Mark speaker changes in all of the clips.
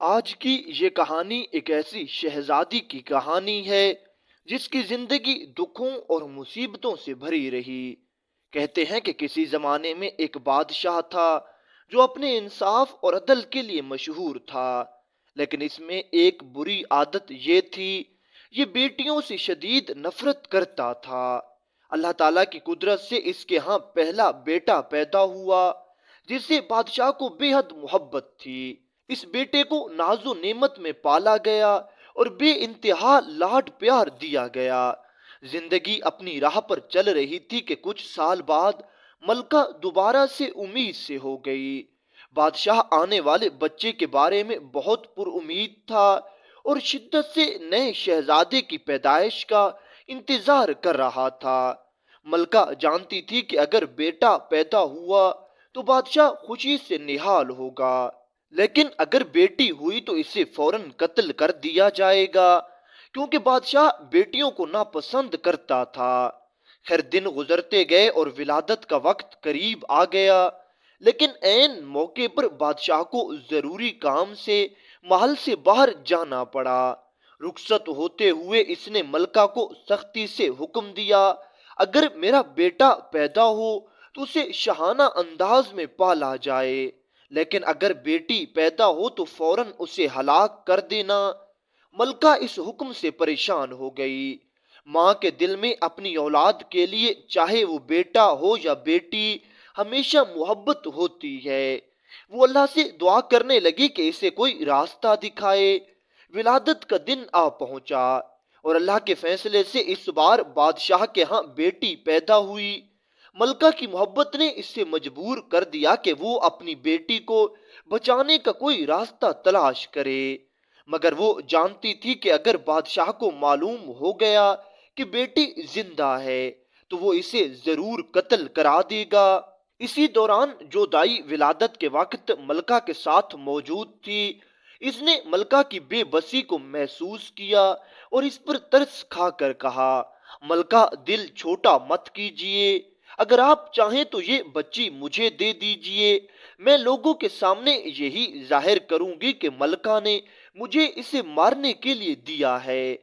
Speaker 1: آج کی یہ کہانی ایک ایسی شہزادی کی کہانی ہے جس کی زندگی دکھوں اور مصیبتوں سے بھری رہی۔ کہتے ہیں کہ کسی زمانے میں ایک بادشاہ تھا جو اپنے انصاف اور عدل کے لیے مشہور تھا، لیکن اس میں ایک بری عادت یہ تھی، یہ بیٹیوں سے شدید نفرت کرتا تھا۔ اللہ تعالیٰ کی قدرت سے اس کے ہاں پہلا بیٹا پیدا ہوا جس سے بادشاہ کو بے حد محبت تھی۔ اس بیٹے کو ناز و نعمت میں پالا گیا اور بے انتہا لاڈ پیار دیا گیا۔ زندگی اپنی راہ پر چل رہی تھی کہ کچھ سال بعد ملکہ دوبارہ سے امید سے ہو گئی۔ بادشاہ آنے والے بچے کے بارے میں بہت پر امید تھا اور شدت سے نئے شہزادے کی پیدائش کا انتظار کر رہا تھا۔ ملکہ جانتی تھی کہ اگر بیٹا پیدا ہوا تو بادشاہ خوشی سے نہال ہوگا، لیکن اگر بیٹی ہوئی تو اسے فوراً قتل کر دیا جائے گا، کیونکہ بادشاہ بیٹیوں کو ناپسند کرتا تھا۔ خیر دن گزرتے گئے اور ولادت کا وقت قریب آ گیا، لیکن عین موقع پر بادشاہ کو ضروری کام سے محل سے باہر جانا پڑا۔ رخصت ہوتے ہوئے اس نے ملکہ کو سختی سے حکم دیا، اگر میرا بیٹا پیدا ہو تو اسے شاہانہ انداز میں پالا جائے، لیکن اگر بیٹی پیدا ہو تو فوراً اسے ہلاک کر دینا۔ ملکہ اس حکم سے پریشان ہو گئی۔ ماں کے دل میں اپنی اولاد کے لیے چاہے وہ بیٹا ہو یا بیٹی ہمیشہ محبت ہوتی ہے۔ وہ اللہ سے دعا کرنے لگی کہ اسے کوئی راستہ دکھائے۔ ولادت کا دن آ پہنچا اور اللہ کے فیصلے سے اس بار بادشاہ کے ہاں بیٹی پیدا ہوئی۔ ملکہ کی محبت نے اس سے مجبور کر دیا کہ وہ اپنی بیٹی کو بچانے کا کوئی راستہ تلاش کرے، مگر وہ جانتی تھی کہ اگر بادشاہ کو معلوم ہو گیا کہ بیٹی زندہ ہے تو وہ اسے ضرور قتل کرا دے گا۔ اسی دوران جو دائی ولادت کے وقت ملکہ کے ساتھ موجود تھی، اس نے ملکہ کی بے بسی کو محسوس کیا اور اس پر ترس کھا کر کہا، ملکہ دل چھوٹا مت کیجیے، اگر آپ چاہیں تو یہ بچی مجھے دے دیجیے، میں لوگوں کے سامنے یہی ظاہر کروں گی کہ ملکہ نے مجھے اسے مارنے کے لیے دیا ہے،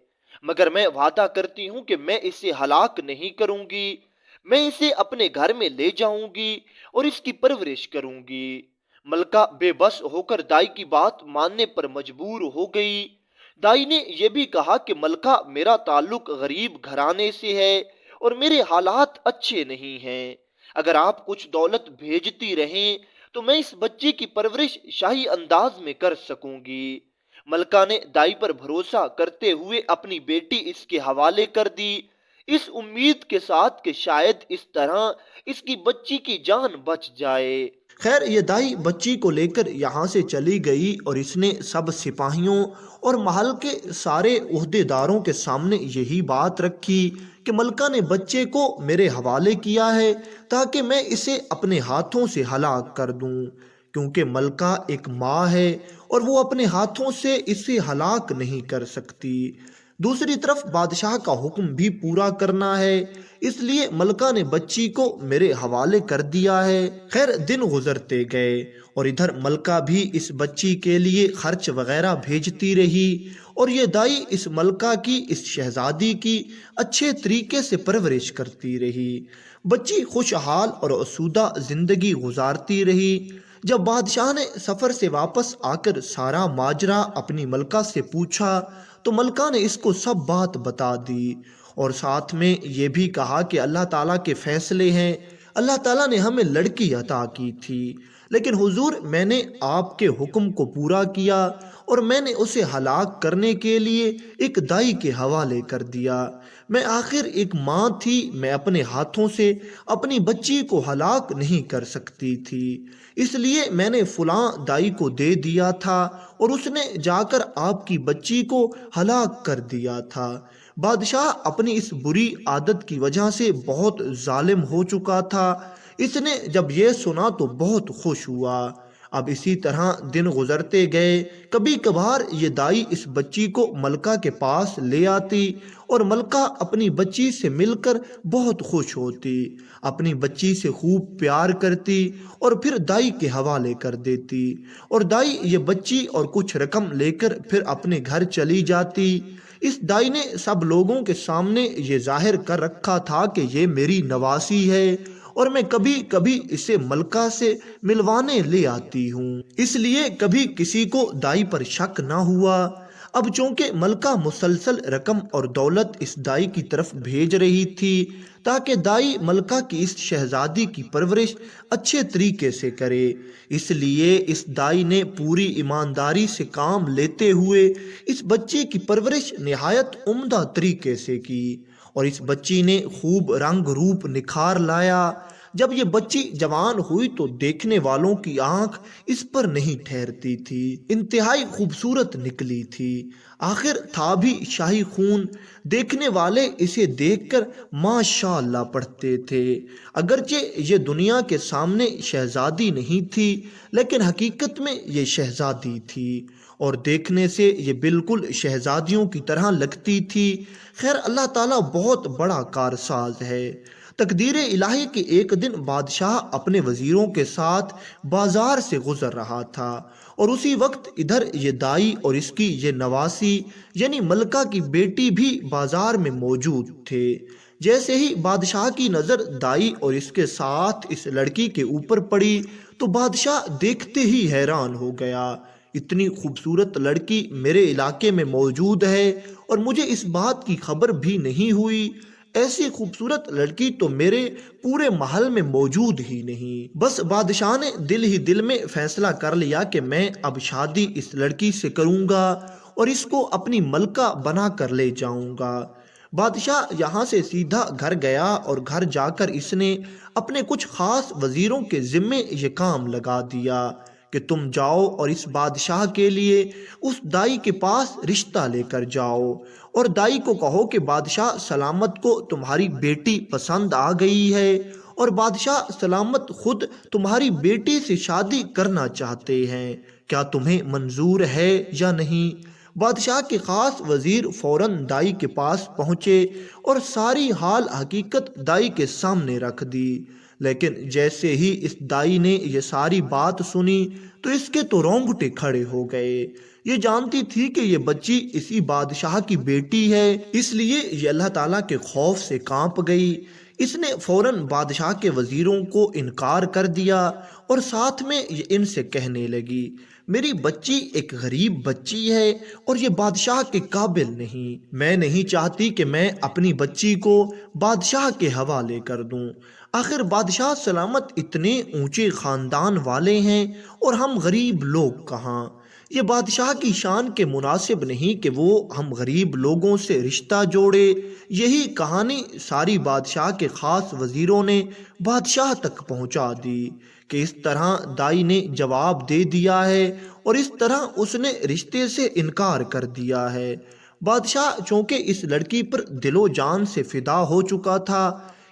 Speaker 1: مگر میں وعدہ کرتی ہوں کہ میں اسے ہلاک نہیں کروں گی، میں اسے اپنے گھر میں لے جاؤں گی اور اس کی پرورش کروں گی۔ ملکہ بے بس ہو کر دائی کی بات ماننے پر مجبور ہو گئی۔ دائی نے یہ بھی کہا کہ ملکہ میرا تعلق غریب گھرانے سے ہے اور میرے حالات اچھے نہیں ہیں، اگر آپ کچھ دولت بھیجتی رہیں تو میں اس بچے کی پرورش شاہی انداز میں کر سکوں گی۔ ملکہ نے دائی پر بھروسہ کرتے ہوئے اپنی بیٹی اس کے حوالے کر دی، اس امید کے ساتھ کہ شاید اس طرح اس کی بچی کی جان بچ جائے۔
Speaker 2: خیر یہ دائی بچی کو لے کر یہاں سے چلی گئی اور اس نے سب سپاہیوں اور محل کے سارے عہدے داروں کے سامنے یہی بات رکھی کہ ملکہ نے بچے کو میرے حوالے کیا ہے تاکہ میں اسے اپنے ہاتھوں سے ہلاک کر دوں، کیونکہ ملکہ ایک ماں ہے اور وہ اپنے ہاتھوں سے اسے ہلاک نہیں کر سکتی۔ دوسری طرف بادشاہ کا حکم بھی پورا کرنا ہے، اس لیے ملکہ نے بچی کو میرے حوالے کر دیا ہے۔ خیر دن گزرتے گئے اور ادھر ملکہ بھی اس بچی کے لیے خرچ وغیرہ بھیجتی رہی اور یہ دائی اس ملکہ کی، اس شہزادی کی اچھے طریقے سے پرورش کرتی رہی۔ بچی خوشحال اور آسودہ زندگی گزارتی رہی۔ جب بادشاہ نے سفر سے واپس آ کر سارا ماجرا اپنی ملکہ سے پوچھا تو ملکہ نے اس کو سب بات بتا دی اور ساتھ میں یہ بھی کہا کہ اللہ تعالیٰ کے فیصلے ہیں، اللہ تعالیٰ نے ہمیں لڑکی عطا کی تھی، لیکن حضور میں نے آپ کے حکم کو پورا کیا اور میں نے اسے ہلاک کرنے کے لیے ایک دائی کے حوالے کر دیا۔ میں آخر ایک ماں تھی، میں اپنے ہاتھوں سے اپنی بچی کو ہلاک نہیں کر سکتی تھی، اس لیے میں نے فلاں دائی کو دے دیا تھا اور اس نے جا کر آپ کی بچی کو ہلاک کر دیا تھا۔ بادشاہ اپنی اس بری عادت کی وجہ سے بہت ظالم ہو چکا تھا۔ اس نے جب یہ سنا تو بہت خوش ہوا۔ اب اسی طرح دن گزرتے گئے۔ کبھی کبھار یہ دائی اس بچی کو ملکہ کے پاس لے آتی اور ملکہ اپنی بچی سے مل کر بہت خوش ہوتی، اپنی بچی سے خوب پیار کرتی اور پھر دائی کے حوالے کر دیتی، اور دائی یہ بچی اور کچھ رقم لے کر پھر اپنے گھر چلی جاتی۔ اس دائی نے سب لوگوں کے سامنے یہ ظاہر کر رکھا تھا کہ یہ میری نواسی ہے اور میں کبھی کبھی اسے ملکہ سے ملوانے لے آتی ہوں، اس لیے کبھی کسی کو دائی پر شک نہ ہوا۔ اب چونکہ ملکہ مسلسل رقم اور دولت اس دائی کی طرف بھیج رہی تھی تاکہ دائی ملکہ کی اس شہزادی کی پرورش اچھے طریقے سے کرے، اس لیے اس دائی نے پوری ایمانداری سے کام لیتے ہوئے اس بچے کی پرورش نہایت عمدہ طریقے سے کی، اور اس بچی نے خوب رنگ روپ نکھار لایا۔ جب یہ بچی جوان ہوئی تو دیکھنے والوں کی آنکھ اس پر نہیں ٹھہرتی تھی، انتہائی خوبصورت نکلی تھی، آخر تھا بھی شاہی خون، دیکھنے والے اسے دیکھ کر ماشاء اللہ پڑھتے تھے۔ اگرچہ یہ دنیا کے سامنے شہزادی نہیں تھی لیکن حقیقت میں یہ شہزادی تھی اور دیکھنے سے یہ بالکل شہزادیوں کی طرح لگتی تھی۔ خیر، اللہ تعالیٰ بہت بڑا کارساز ہے۔ تقدیر الہی کہ ایک دن بادشاہ اپنے وزیروں کے ساتھ بازار سے گزر رہا تھا اور اسی وقت ادھر یہ دائی اور اس کی یہ نواسی یعنی ملکہ کی بیٹی بھی بازار میں موجود تھے۔ جیسے ہی بادشاہ کی نظر دائی اور اس کے ساتھ اس لڑکی کے اوپر پڑی تو بادشاہ دیکھتے ہی حیران ہو گیا، اتنی خوبصورت لڑکی میرے علاقے میں موجود ہے اور مجھے اس بات کی خبر بھی نہیں ہوئی، ایسی خوبصورت لڑکی تو میرے پورے محل میں موجود ہی نہیں۔ بس بادشاہ نے دل ہی دل میں فیصلہ کر لیا کہ میں اب شادی اس لڑکی سے کروں گا اور اس کو اپنی ملکہ بنا کر لے جاؤں گا۔ بادشاہ یہاں سے سیدھا گھر گیا اور گھر جا کر اس نے اپنے کچھ خاص وزیروں کے ذمے یہ کام لگا دیا کہ تم جاؤ اور اس بادشاہ کے لیے اس دائی کے پاس رشتہ لے کر جاؤ اور دائی کو کہو کہ بادشاہ سلامت کو تمہاری بیٹی پسند آ گئی ہے اور بادشاہ سلامت خود تمہاری بیٹی سے شادی کرنا چاہتے ہیں، کیا تمہیں منظور ہے یا نہیں؟ بادشاہ کے خاص وزیر فوراً دائی کے پاس پہنچے اور ساری حال حقیقت دائی کے سامنے رکھ دی، لیکن جیسے ہی اس دائی نے یہ ساری بات سنی تو اس کے تو رونگٹے کھڑے ہو گئے۔ یہ جانتی تھی کہ یہ بچی اسی بادشاہ کی بیٹی ہے، اس لیے یہ اللہ تعالیٰ کے خوف سے کانپ گئی۔ اس نے فوراً بادشاہ کے وزیروں کو انکار کر دیا اور ساتھ میں یہ ان سے کہنے لگی، میری بچی ایک غریب بچی ہے اور یہ بادشاہ کے قابل نہیں، میں نہیں چاہتی کہ میں اپنی بچی کو بادشاہ کے حوالے کر دوں، آخر بادشاہ سلامت اتنے اونچے خاندان والے ہیں اور ہم غریب لوگ کہاں؟ یہ بادشاہ کی شان کے مناسب نہیں کہ وہ ہم غریب لوگوں سے رشتہ جوڑے۔ یہی کہانی ساری بادشاہ کے خاص وزیروں نے بادشاہ تک پہنچا دی کہ اس طرح دائی نے جواب دے دیا ہے اور اس طرح اس نے رشتے سے انکار کر دیا ہے۔ بادشاہ چونکہ اس لڑکی پر دل و جان سے فدا ہو چکا تھا،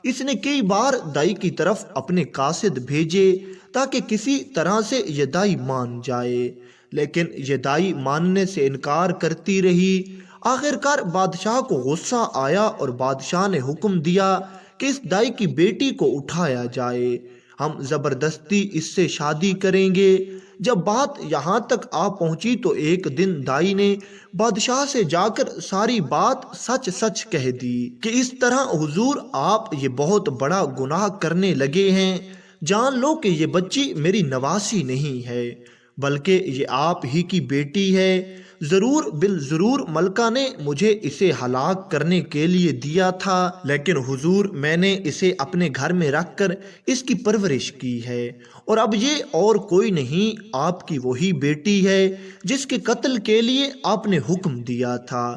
Speaker 2: اس نے کئی بار دائی کی طرف اپنے قاصد بھیجے تاکہ کسی طرح سے یہ دائی مان جائے، لیکن یہ دائی ماننے سے انکار کرتی رہی۔ آخرکار بادشاہ کو غصہ آیا اور بادشاہ نے حکم دیا کہ اس دائی کی بیٹی کو اٹھایا جائے، ہم زبردستی اس سے شادی کریں گے۔ جب بات یہاں تک آ پہنچی تو ایک دن دائی نے بادشاہ سے جا کر ساری بات سچ سچ کہہ دی کہ اس طرح حضور آپ یہ بہت بڑا گناہ کرنے لگے ہیں، جان لو کہ یہ بچی میری نواسی نہیں ہے بلکہ یہ آپ ہی کی بیٹی ہے، ضرور بالضرور ملکہ نے مجھے اسے ہلاک کرنے کے لیے دیا تھا، لیکن حضور میں نے اسے اپنے گھر میں رکھ کر اس کی پرورش کی ہے اور اب یہ اور کوئی نہیں آپ کی وہی بیٹی ہے جس کے قتل کے لیے آپ نے حکم دیا تھا۔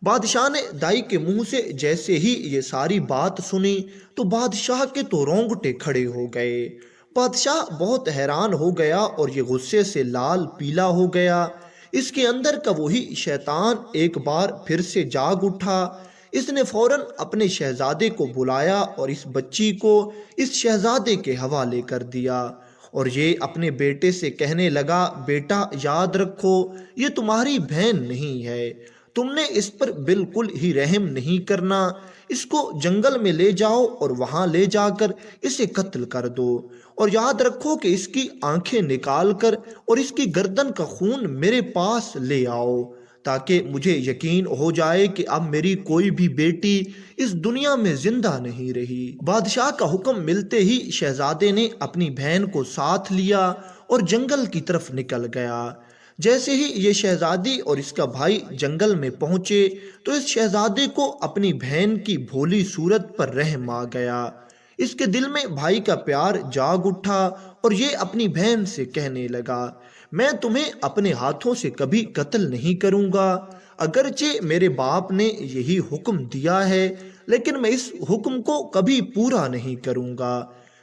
Speaker 2: بادشاہ نے دائی کے منہ سے جیسے ہی یہ ساری بات سنی تو بادشاہ کے تو رونگٹے کھڑے ہو گئے۔ بادشاہ بہت حیران ہو گیا اور یہ غصے سے لال پیلا ہو گیا۔ اس کے اندر کا وہی شیطان ایک بار پھر سے جاگ اٹھا۔ اس نے فوراً اپنے شہزادے کو بلایا اور اس بچی کو اس شہزادے کے حوالے کر دیا اور یہ اپنے بیٹے سے کہنے لگا، بیٹا یاد رکھو یہ تمہاری بہن نہیں ہے، تم نے اس پر بالکل ہی رحم نہیں کرنا، اس کو جنگل میں لے جاؤ اور وہاں لے جا کر اسے قتل کر دو، اور یاد رکھو کہ اس کی آنکھیں نکال کر اور اس کی گردن کا خون میرے پاس لے آؤ، تاکہ مجھے یقین ہو جائے کہ اب میری کوئی بھی بیٹی اس دنیا میں زندہ نہیں رہی۔ بادشاہ کا حکم ملتے ہی شہزادے نے اپنی بہن کو ساتھ لیا اور جنگل کی طرف نکل گیا۔ جیسے ہی یہ شہزادی اور اس کا بھائی جنگل میں پہنچے تو اس شہزادے کو اپنی بہن کی بھولی صورت پر رحم آ گیا۔ اس کے دل میں بھائی کا پیار جاگ اٹھا اور یہ اپنی بہن سے کہنے لگا، میں تمہیں اپنے ہاتھوں سے کبھی قتل نہیں کروں گا، اگرچہ میرے باپ نے یہی حکم دیا ہے لیکن میں اس حکم کو کبھی پورا نہیں کروں گا۔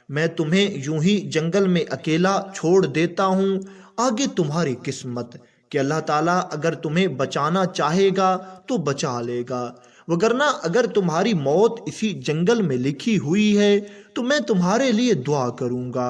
Speaker 2: میں تمہیں یوں ہی جنگل میں اکیلا چھوڑ دیتا ہوں، آگے تمہاری قسمت کہ اللہ تعالیٰ اگر تمہیں بچانا چاہے گا تو بچا لے گا، وگرنہ اگر تمہاری موت اسی جنگل میں لکھی ہوئی ہے تو میں تمہارے لیے دعا کروں گا،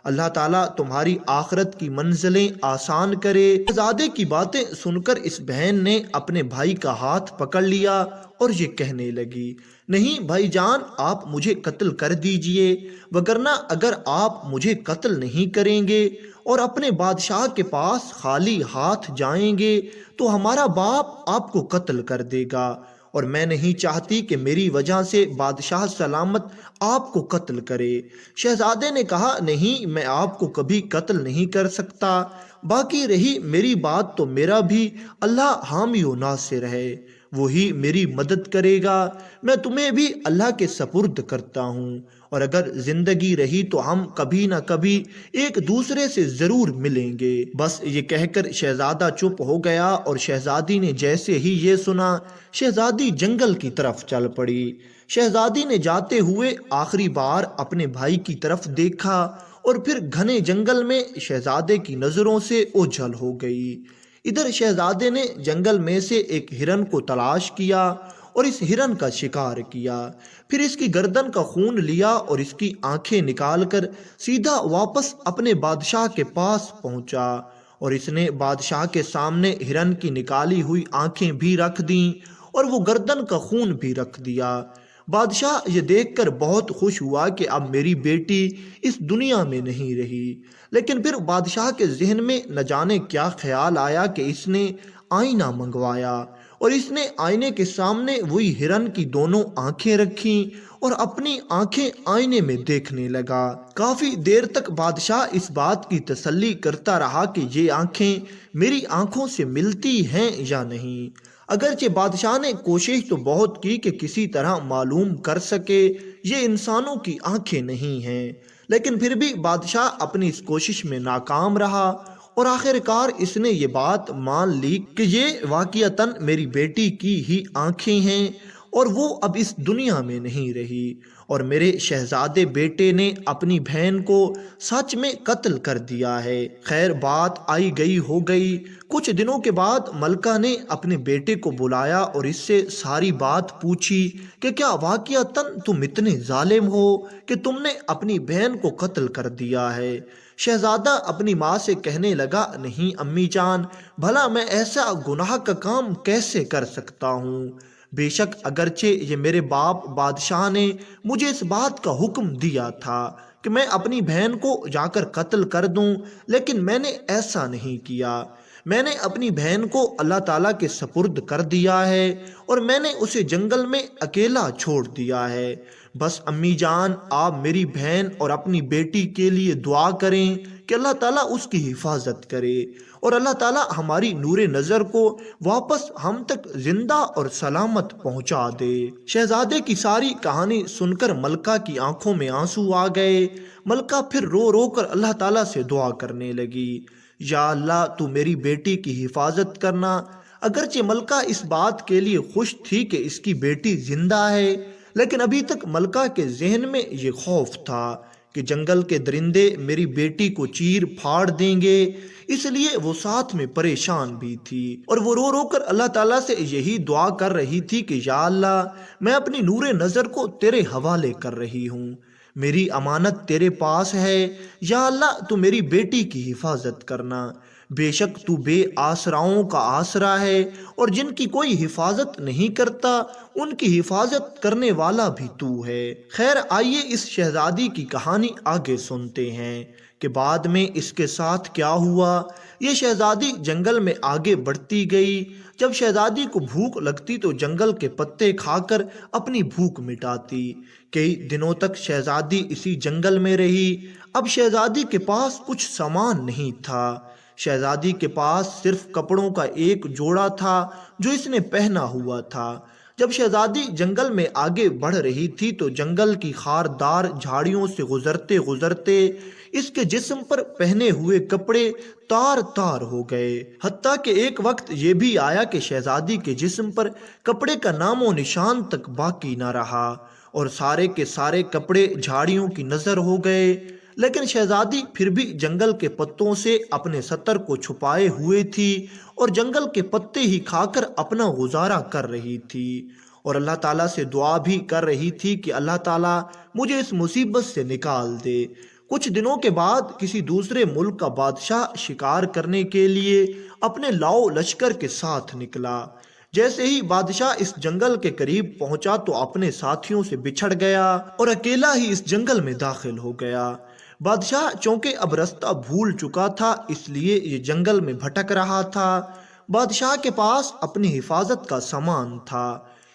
Speaker 2: اللہ تعالیٰ تمہاری آخرت کی منزلیں آسان کرے۔ شہزادے کی باتیں سن کر اس بہن نے اپنے بھائی کا ہاتھ پکڑ لیا اور یہ کہنے لگی، نہیں بھائی جان، آپ مجھے قتل کر دیجئے، وگرنہ اگر آپ مجھے قتل نہیں کریں گے اور اپنے بادشاہ کے پاس خالی ہاتھ جائیں گے تو ہمارا باپ آپ کو قتل کر دے گا، اور میں نہیں چاہتی کہ میری وجہ سے بادشاہ سلامت آپ کو قتل کرے۔ شہزادے نے کہا، نہیں، میں آپ کو کبھی قتل نہیں کر سکتا، باقی رہی میری بات تو میرا بھی اللہ حامی و ناصر ہے، وہی میری مدد کرے گا، میں تمہیں بھی اللہ کے سپرد کرتا ہوں، اور اگر زندگی رہی تو ہم کبھی نہ کبھی ایک دوسرے سے ضرور ملیں گے۔ بس یہ کہہ کر شہزادہ چپ ہو گیا، اور شہزادی نے جیسے ہی یہ سنا شہزادی جنگل کی طرف چل پڑی۔ شہزادی نے جاتے ہوئے آخری بار اپنے بھائی کی طرف دیکھا اور پھر گھنے جنگل میں شہزادے کی نظروں سے اوجھل ہو گئی۔ ادھر شہزادے نے جنگل میں سے ایک ہرن کو تلاش کیا اور اس ہرن کا شکار کیا، پھر اس کی گردن کا خون لیا اور اس کی آنکھیں نکال کر سیدھا واپس اپنے بادشاہ کے پاس پہنچا، اور اس نے بادشاہ کے سامنے ہرن کی نکالی ہوئی آنکھیں بھی رکھ دیں اور وہ گردن کا خون بھی رکھ دیا۔ بادشاہ یہ دیکھ کر بہت خوش ہوا کہ اب میری بیٹی اس دنیا میں نہیں رہی، لیکن پھر بادشاہ کے ذہن میں نہ جانے کیا خیال آیا کہ اس نے آئینہ منگوایا، اور اس نے آئینے کے سامنے وہی ہرن کی دونوں آنکھیں رکھیں اور اپنی آنکھیں آئینے میں دیکھنے لگا۔ کافی دیر تک بادشاہ اس بات کی تسلی کرتا رہا کہ یہ آنکھیں میری آنکھوں سے ملتی ہیں یا نہیں۔ اگرچہ بادشاہ نے کوشش تو بہت کی کہ کسی طرح معلوم کر سکے یہ انسانوں کی آنکھیں نہیں ہیں، لیکن پھر بھی بادشاہ اپنی اس کوشش میں ناکام رہا، اور آخر کار اس نے یہ بات مان لی کہ یہ واقعتاً میری بیٹی کی ہی آنکھیں ہیں، اور وہ اب اس دنیا میں نہیں رہی، اور میرے شہزادے بیٹے نے اپنی بہن کو سچ میں قتل کر دیا ہے۔ خیر، بات آئی گئی ہو گئی۔ کچھ دنوں کے بعد ملکہ نے اپنے بیٹے کو بلایا اور اس سے ساری بات پوچھی کہ کیا واقعتاً تم اتنے ظالم ہو کہ تم نے اپنی بہن کو قتل کر دیا ہے؟ شہزادہ اپنی ماں سے کہنے لگا، نہیں امی جان، بھلا میں ایسا گناہ کا کام کیسے کر سکتا ہوں؟ بے شک اگرچہ یہ میرے باپ بادشاہ نے مجھے اس بات کا حکم دیا تھا کہ میں اپنی بہن کو جا کر قتل کر دوں، لیکن میں نے ایسا نہیں کیا۔ میں نے اپنی بہن کو اللہ تعالیٰ کے سپرد کر دیا ہے، اور میں نے اسے جنگل میں اکیلا چھوڑ دیا ہے۔ بس امی جان، آپ میری بہن اور اپنی بیٹی کے لیے دعا کریں کہ اللہ تعالیٰ اس کی حفاظت کرے، اور اللہ تعالیٰ ہماری نور نظر کو واپس ہم تک زندہ اور سلامت پہنچا دے۔ شہزادے کی ساری کہانی سن کر ملکہ کی آنکھوں میں آنسو آ گئے۔ ملکہ پھر رو رو کر اللہ تعالیٰ سے دعا کرنے لگی، یا اللہ، تو میری بیٹی کی حفاظت کرنا۔ اگرچہ ملکہ اس بات کے لیے خوش تھی کہ اس کی بیٹی زندہ ہے، لیکن ابھی تک ملکہ کے ذہن میں یہ خوف تھا کہ جنگل کے درندے میری بیٹی کو چیر پھاڑ دیں گے، اس لیے وہ ساتھ میں پریشان بھی تھی، اور وہ رو رو کر اللہ تعالیٰ سے یہی دعا کر رہی تھی کہ یا اللہ، میں اپنی نور نظر کو تیرے حوالے کر رہی ہوں، میری امانت تیرے پاس ہے، یا اللہ تو میری بیٹی کی حفاظت کرنا، بے شک تو بے آسراؤں کا آسرا ہے، اور جن کی کوئی حفاظت نہیں کرتا ان کی حفاظت کرنے والا بھی تو ہے۔ خیر، آئیے اس شہزادی کی کہانی آگے سنتے ہیں کہ بعد میں اس کے ساتھ کیا ہوا۔ یہ شہزادی جنگل میں آگے بڑھتی گئی۔ جب شہزادی کو بھوک لگتی تو جنگل کے پتے کھا کر اپنی بھوک مٹاتی۔ کئی دنوں تک شہزادی اسی جنگل میں رہی۔ اب شہزادی کے پاس کچھ سامان نہیں تھا۔ شہزادی کے پاس صرف کپڑوں کا ایک جوڑا تھا جو اس نے پہنا ہوا تھا۔ جب شہزادی جنگل میں آگے بڑھ رہی تھی تو جنگل کی خاردار جھاڑیوں سے گزرتے گزرتے اس کے جسم پر پہنے ہوئے کپڑے تار تار ہو گئے، حتیٰ کہ ایک وقت یہ بھی آیا کہ شہزادی کے جسم پر کپڑے کا نام و نشان تک باقی نہ رہا اور سارے کے سارے کپڑے جھاڑیوں کی نظر ہو گئے۔ لیکن شہزادی پھر بھی جنگل کے پتوں سے اپنے ستر کو چھپائے ہوئے تھی اور جنگل کے پتے ہی کھا کر اپنا گزارا کر رہی تھی، اور اللہ تعالیٰ سے دعا بھی کر رہی تھی کہ اللہ تعالیٰ مجھے اس مصیبت سے نکال دے۔ کچھ دنوں کے بعد کسی دوسرے ملک کا بادشاہ شکار کرنے کے لیے اپنے لاؤ لشکر کے ساتھ نکلا۔ جیسے ہی بادشاہ اس جنگل کے قریب پہنچا تو اپنے ساتھیوں سے بچھڑ گیا اور اکیلا ہی اس جنگل میں داخل ہو گیا۔ بادشاہ چونکہ اب رستہ بھول چکا تھا اس لیے یہ جنگل میں بھٹک رہا تھا۔ بادشاہ کے پاس اپنی حفاظت کا سامان تھا،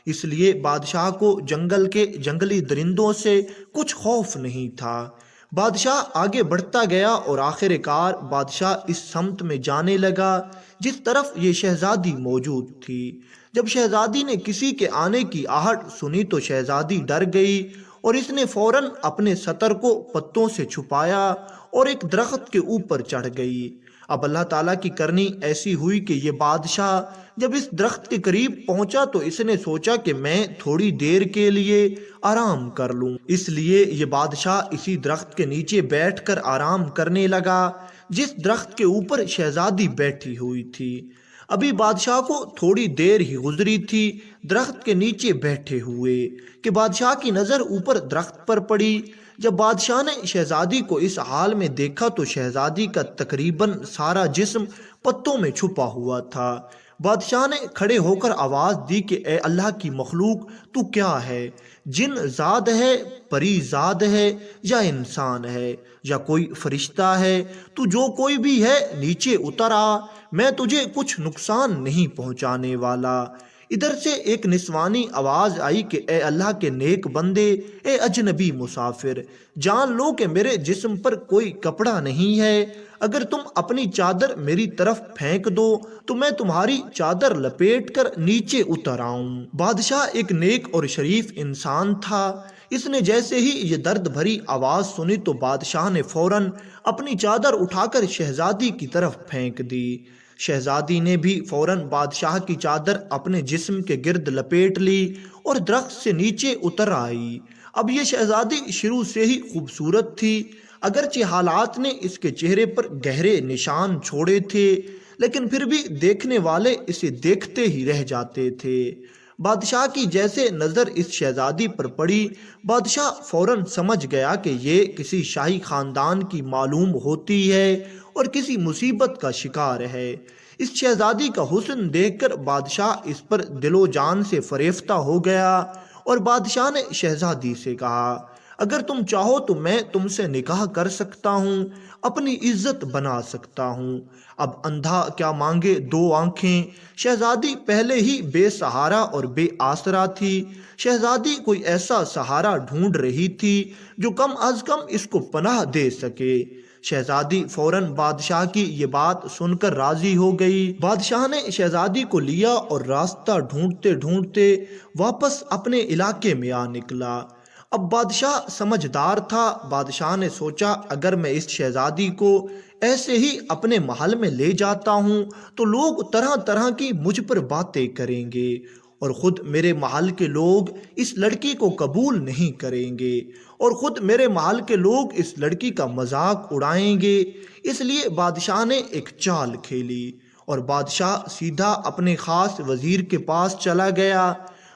Speaker 2: اس لیے بادشاہ کو جنگل کے جنگلی درندوں سے کچھ خوف نہیں تھا۔ بادشاہ آگے بڑھتا گیا اور آخر کار بادشاہ اس سمت میں جانے لگا جس طرف یہ شہزادی موجود تھی۔ جب شہزادی نے کسی کے آنے کی آہٹ سنی تو شہزادی ڈر گئی اور اس نے فوراً اپنے ستر کو پتوں سے چھپایا اور ایک درخت کے اوپر چڑھ گئی۔ اب اللہ تعالیٰ کی کرنی ایسی ہوئی کہ یہ بادشاہ جب اس درخت کے قریب پہنچا تو اس نے سوچا کہ میں تھوڑی دیر کے لیے آرام کر لوں، اس لیے یہ بادشاہ اسی درخت کے نیچے بیٹھ کر آرام کرنے لگا جس درخت کے اوپر شہزادی بیٹھی ہوئی تھی۔ ابھی بادشاہ کو تھوڑی دیر ہی گزری تھی درخت کے نیچے بیٹھے ہوئے کہ بادشاہ کی نظر اوپر درخت پر پڑی۔ جب بادشاہ نے شہزادی کو اس حال میں دیکھا تو شہزادی کا تقریباً سارا جسم پتوں میں چھپا ہوا تھا۔ بادشاہ نے کھڑے ہو کر آواز دی کہ اے اللہ کی مخلوق، تو کیا ہے؟ جن زاد ہے، پری زاد ہے، یا انسان ہے، یا کوئی فرشتہ ہے؟ تو جو کوئی بھی ہے نیچے اتر آ، میں تجھے کچھ نقصان نہیں پہنچانے والا۔ ادھر سے ایک نسوانی آواز آئی کہ اے اللہ کے نیک بندے، اے اجنبی مسافر، جان لو کہ میرے جسم پر کوئی کپڑا نہیں ہے، اگر تم اپنی چادر میری طرف پھینک دو تو میں تمہاری چادر لپیٹ کر نیچے اتر آؤں۔ بادشاہ ایک نیک اور شریف انسان تھا، اس نے جیسے ہی یہ درد بھری آواز سنی تو بادشاہ نے فوراً اپنی چادر اٹھا کر شہزادی کی طرف پھینک دی۔ شہزادی نے بھی فوراً بادشاہ کی چادر اپنے جسم کے گرد لپیٹ لی اور درخت سے نیچے اتر آئی۔ اب یہ شہزادی شروع سے ہی خوبصورت تھی، اگرچہ حالات نے اس کے چہرے پر گہرے نشان چھوڑے تھے لیکن پھر بھی دیکھنے والے اسے دیکھتے ہی رہ جاتے تھے۔ بادشاہ کی جیسے نظر اس شہزادی پر پڑی، بادشاہ فوراً سمجھ گیا کہ یہ کسی شاہی خاندان کی معلوم ہوتی ہے اور کسی مصیبت کا شکار ہے۔ اس شہزادی کا حسن دیکھ کر بادشاہ اس پر دل و جان سے فریفتہ ہو گیا اور بادشاہ نے شہزادی سے کہا اگر تم چاہو تو میں تم سے نکاح کر سکتا ہوں، اپنی عزت بنا سکتا ہوں۔ اب اندھا کیا مانگے دو آنکھیں، شہزادی پہلے ہی بے سہارا اور بے آسرا تھی۔ شہزادی کوئی ایسا سہارا ڈھونڈ رہی تھی جو کم از کم اس کو پناہ دے سکے۔ شہزادی فوراً بادشاہ کی یہ بات سن کر راضی ہو گئی۔ بادشاہ نے شہزادی کو لیا اور راستہ ڈھونڈتے ڈھونڈتے واپس اپنے علاقے میں آ نکلا۔ اب بادشاہ سمجھدار تھا، بادشاہ نے سوچا اگر میں اس شہزادی کو ایسے ہی اپنے محل میں لے جاتا ہوں تو لوگ طرح طرح کی مجھ پر باتیں کریں گے اور خود میرے محل کے لوگ اس لڑکی کو قبول نہیں کریں گے اور خود میرے محل کے لوگ اس لڑکی کا مذاق اڑائیں گے۔ اس لیے بادشاہ نے ایک چال کھیلی اور بادشاہ سیدھا اپنے خاص وزیر کے پاس چلا گیا۔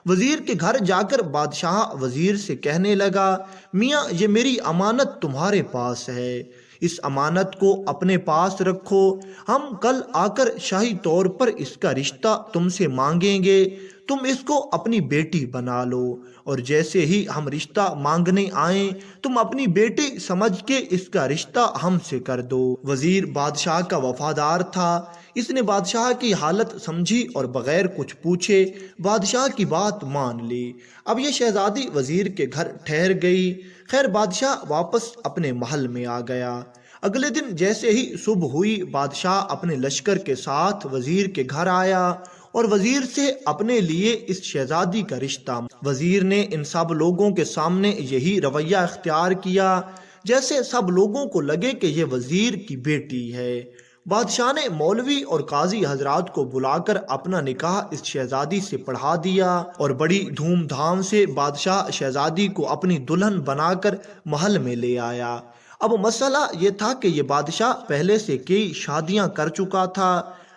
Speaker 2: وزیر کے گھر جا کر بادشاہ وزیر سے کہنے لگا، میاں یہ میری امانت تمہارے پاس ہے، اس امانت کو اپنے پاس رکھو، ہم کل آ کر شاہی طور پر اس کا رشتہ تم سے مانگیں گے، تم اس کو اپنی بیٹی بنا لو، اور جیسے ہی ہم رشتہ مانگنے آئیں تم اپنی بیٹی سمجھ کے اس کا رشتہ ہم سے کر دو۔ وزیر بادشاہ کا وفادار تھا، اس نے بادشاہ کی حالت سمجھی اور بغیر کچھ پوچھے بادشاہ کی بات مان لی۔ اب یہ شہزادی وزیر کے گھر ٹھہر گئی۔ خیر بادشاہ واپس اپنے محل میں آ گیا۔ اگلے دن جیسے ہی صبح ہوئی بادشاہ اپنے لشکر کے ساتھ وزیر کے گھر آیا اور وزیر سے اپنے لیے اس شہزادی کا رشتہ۔ وزیر نے ان سب لوگوں کے سامنے یہی رویہ اختیار کیا جیسے سب لوگوں کو لگے کہ یہ وزیر کی بیٹی ہے۔ بادشاہ نے مولوی اور قاضی حضرات کو بلا کر اپنا نکاح اس شہزادی سے پڑھا دیا اور بڑی دھوم دھام سے بادشاہ شہزادی کو اپنی دلہن بنا کر محل میں لے آیا۔ اب مسئلہ یہ تھا کہ یہ بادشاہ پہلے سے کئی شادیاں کر چکا تھا،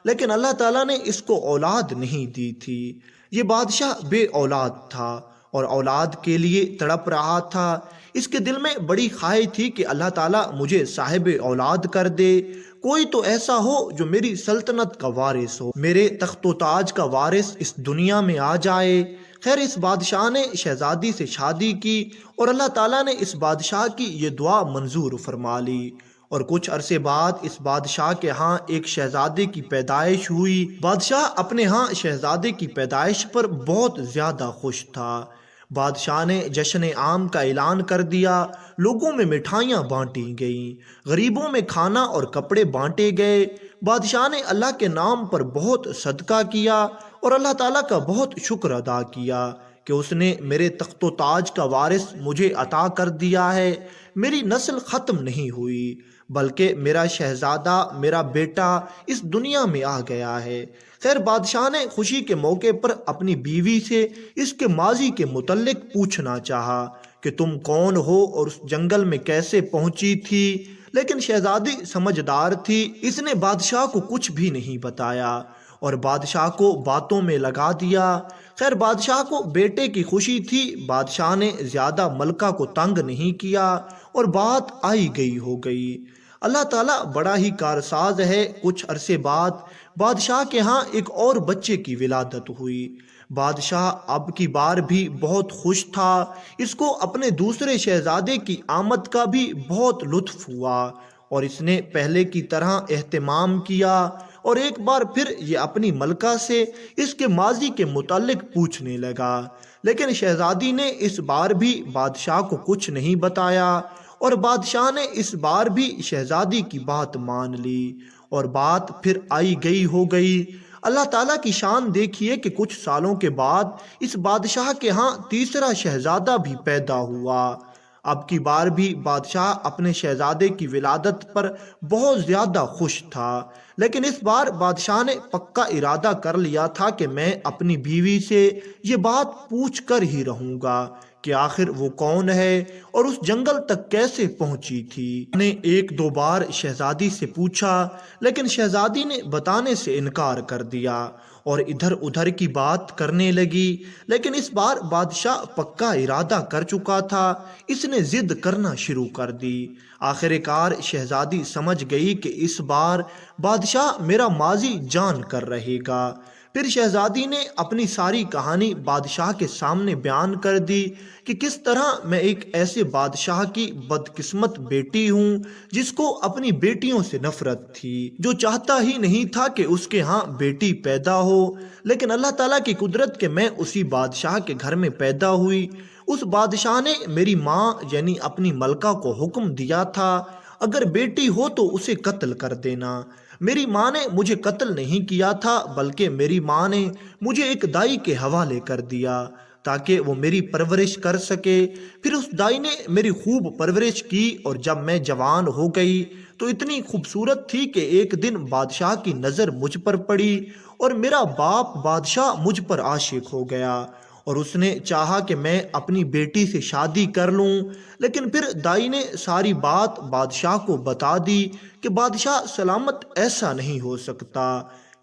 Speaker 2: لیکن اللہ تعالیٰ نے اس کو اولاد نہیں دی تھی۔ یہ بادشاہ بے اولاد تھا اور اولاد کے لیے تڑپ رہا تھا۔ اس کے دل میں بڑی خواہش تھی کہ اللہ تعالیٰ مجھے صاحب اولاد کر دے، کوئی تو ایسا ہو جو میری سلطنت کا وارث ہو، میرے تخت و تاج کا وارث اس دنیا میں آ جائے۔ خیر اس بادشاہ نے شہزادی سے شادی کی اور اللہ تعالیٰ نے اس بادشاہ کی یہ دعا منظور فرما لی، اور کچھ عرصے بعد اس بادشاہ کے ہاں ایک شہزادے کی پیدائش ہوئی۔ بادشاہ اپنے ہاں شہزادے کی پیدائش پر بہت زیادہ خوش تھا۔ بادشاہ نے جشن عام کا اعلان کر دیا، لوگوں میں مٹھائیاں بانٹی گئیں، غریبوں میں کھانا اور کپڑے بانٹے گئے۔ بادشاہ نے اللہ کے نام پر بہت صدقہ کیا اور اللہ تعالیٰ کا بہت شکر ادا کیا کہ اس نے میرے تخت و تاج کا وارث مجھے عطا کر دیا ہے، میری نسل ختم نہیں ہوئی بلکہ میرا شہزادہ، میرا بیٹا اس دنیا میں آ گیا ہے۔ خیر بادشاہ نے خوشی کے موقع پر اپنی بیوی سے اس کے ماضی کے متعلق پوچھنا چاہا کہ تم کون ہو اور اس جنگل میں کیسے پہنچی تھی، لیکن شہزادی سمجھدار تھی، اس نے بادشاہ کو کچھ بھی نہیں بتایا اور بادشاہ کو باتوں میں لگا دیا۔ خیر بادشاہ کو بیٹے کی خوشی تھی، بادشاہ نے زیادہ ملکہ کو تنگ نہیں کیا اور بات آئی گئی ہو گئی۔ اللہ تعالیٰ بڑا ہی کارساز ہے۔ کچھ عرصے بعد بادشاہ کے ہاں ایک اور بچے کی ولادت ہوئی۔ بادشاہ اب کی بار بھی بہت خوش تھا، اس کو اپنے دوسرے شہزادے کی آمد کا بھی بہت لطف ہوا اور اس نے پہلے کی طرح اہتمام کیا اور ایک بار پھر یہ اپنی ملکہ سے اس کے ماضی کے متعلق پوچھنے لگا، لیکن شہزادی نے اس بار بھی بادشاہ کو کچھ نہیں بتایا اور بادشاہ نے اس بار بھی شہزادی کی بات مان لی اور بات پھر آئی گئی ہو گئی۔ اللہ تعالیٰ کی شان دیکھیے کہ کچھ سالوں کے بعد اس بادشاہ کے ہاں تیسرا شہزادہ بھی پیدا ہوا۔ اب کی بار بھی بادشاہ اپنے شہزادے کی ولادت پر بہت زیادہ خوش تھا، لیکن اس بار بادشاہ نے پکا ارادہ کر لیا تھا کہ میں اپنی بیوی سے یہ بات پوچھ کر ہی رہوں گا کہ آخر وہ کون ہے اور اس جنگل تک کیسے پہنچی تھی۔ نے ایک دو بار شہزادی سے پوچھا لیکن شہزادی نے بتانے سے انکار کر دیا اور ادھر ادھر کی بات کرنے لگی، لیکن اس بار بادشاہ پکا ارادہ کر چکا تھا، اس نے ضد کرنا شروع کر دی۔ آخر کار شہزادی سمجھ گئی کہ اس بار بادشاہ میرا ماضی جان کر رہے گا۔ پھر شہزادی نے اپنی ساری کہانی بادشاہ کے سامنے بیان کر دی کہ کس طرح میں ایک ایسے بادشاہ کی بدقسمت بیٹی ہوں جس کو اپنی بیٹیوں سے نفرت تھی، جو چاہتا ہی نہیں تھا کہ اس کے ہاں بیٹی پیدا ہو، لیکن اللہ تعالیٰ کی قدرت کہ میں اسی بادشاہ کے گھر میں پیدا ہوئی۔ اس بادشاہ نے میری ماں یعنی اپنی ملکہ کو حکم دیا تھا اگر بیٹی ہو تو اسے قتل کر دینا۔ میری ماں نے مجھے قتل نہیں کیا تھا بلکہ میری ماں نے مجھے ایک دائی کے حوالے کر دیا تاکہ وہ میری پرورش کر سکے۔ پھر اس دائی نے میری خوب پرورش کی اور جب میں جوان ہو گئی تو اتنی خوبصورت تھی کہ ایک دن بادشاہ کی نظر مجھ پر پڑی اور میرا باپ بادشاہ مجھ پر عاشق ہو گیا اور اس نے چاہا کہ میں اپنی بیٹی سے شادی کر لوں، لیکن پھر دائی نے ساری بات بادشاہ کو بتا دی کہ بادشاہ سلامت ایسا نہیں ہو سکتا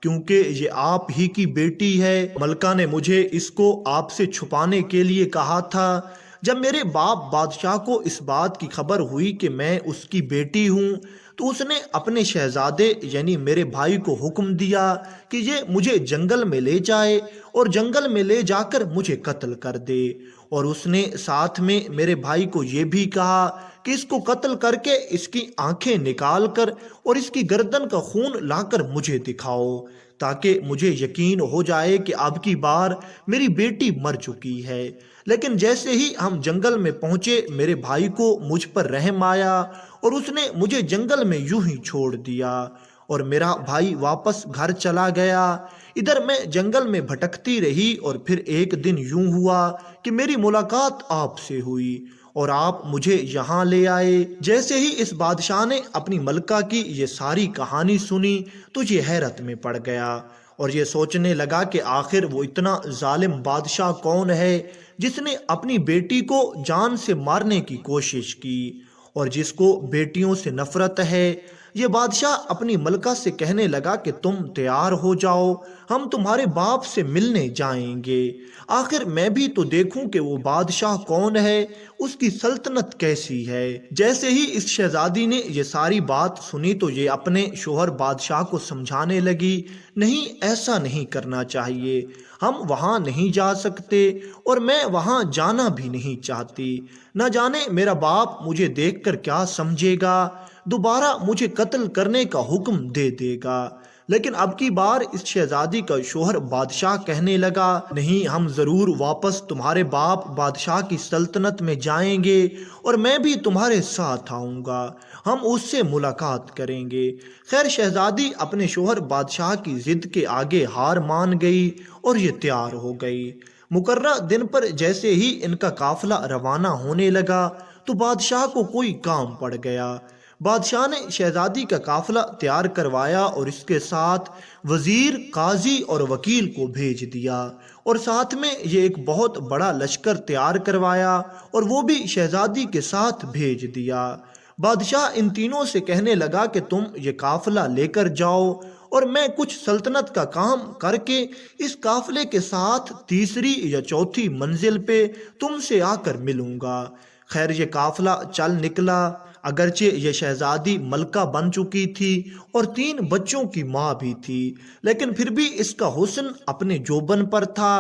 Speaker 2: کیونکہ یہ آپ ہی کی بیٹی ہے۔ ملکہ نے مجھے اس کو آپ سے چھپانے کے لیے کہا تھا۔ جب میرے باپ بادشاہ کو اس بات کی خبر ہوئی کہ میں اس کی بیٹی ہوں تو اس نے اپنے شہزادے یعنی میرے بھائی کو حکم دیا کہ یہ مجھے جنگل میں لے جائے اور جنگل میں لے جا کر مجھے قتل کر دے، اور اس نے ساتھ میں میرے بھائی کو یہ بھی کہا کہ اس کو قتل کر کے اس کی آنکھیں نکال کر اور اس کی گردن کا خون لا کر مجھے دکھاؤ، تاکہ مجھے یقین ہو جائے کہ اب کی بار میری بیٹی مر چکی ہے۔ لیکن جیسے ہی ہم جنگل میں پہنچے میرے بھائی کو مجھ پر رحم آیا اور اس نے مجھے جنگل میں یوں ہی چھوڑ دیا اور میرا بھائی واپس گھر چلا گیا۔ ادھر میں جنگل میں بھٹکتی رہی اور پھر ایک دن یوں ہوا کہ میری ملاقات آپ سے ہوئی اور آپ مجھے یہاں لے آئے۔ جیسے ہی اس بادشاہ نے اپنی ملکہ کی یہ ساری کہانی سنی تو یہ حیرت میں پڑ گیا اور یہ سوچنے لگا کہ آخر وہ اتنا ظالم بادشاہ کون ہے جس نے اپنی بیٹی کو جان سے مارنے کی کوشش کی اور جس کو بیٹیوں سے نفرت ہے۔ یہ بادشاہ اپنی ملکہ سے کہنے لگا کہ تم تیار ہو جاؤ، ہم تمہارے باپ سے ملنے جائیں گے، آخر میں بھی تو دیکھوں کہ وہ بادشاہ کون ہے، اس کی سلطنت کیسی ہے۔ جیسے ہی اس شہزادی نے یہ ساری بات سنی تو یہ اپنے شوہر بادشاہ کو سمجھانے لگی، نہیں ایسا نہیں کرنا چاہیے، ہم وہاں نہیں جا سکتے اور میں وہاں جانا بھی نہیں چاہتی، نہ جانے میرا باپ مجھے دیکھ کر کیا سمجھے گا، دوبارہ مجھے قتل کرنے کا حکم دے دے گا۔ لیکن اب کی بار اس شہزادی کا شوہر بادشاہ کہنے لگا، نہیں ہم ضرور واپس تمہارے باپ بادشاہ کی سلطنت میں جائیں گے اور میں بھی تمہارے ساتھ آؤں گا، ہم اس سے ملاقات کریں گے۔ خیر شہزادی اپنے شوہر بادشاہ کی ضد کے آگے ہار مان گئی اور یہ تیار ہو گئی۔ مقررہ دن پر جیسے ہی ان کا قافلہ روانہ ہونے لگا تو بادشاہ کو کوئی کام پڑ گیا۔ بادشاہ نے شہزادی کا قافلہ تیار کروایا اور اس کے ساتھ وزیر، قاضی اور وکیل کو بھیج دیا اور ساتھ میں یہ ایک بہت بڑا لشکر تیار کروایا اور وہ بھی شہزادی کے ساتھ بھیج دیا۔ بادشاہ ان تینوں سے کہنے لگا کہ تم یہ قافلہ لے کر جاؤ اور میں کچھ سلطنت کا کام کر کے اس قافلے کے ساتھ تیسری یا چوتھی منزل پہ تم سے آ کر ملوں گا۔ خیر یہ قافلہ چل نکلا، اگرچہ یہ شہزادی ملکہ بن چکی تھی اور 3 بچوں کی ماں بھی تھی، لیکن پھر بھی اس کا حسن اپنے جوبن پر تھا۔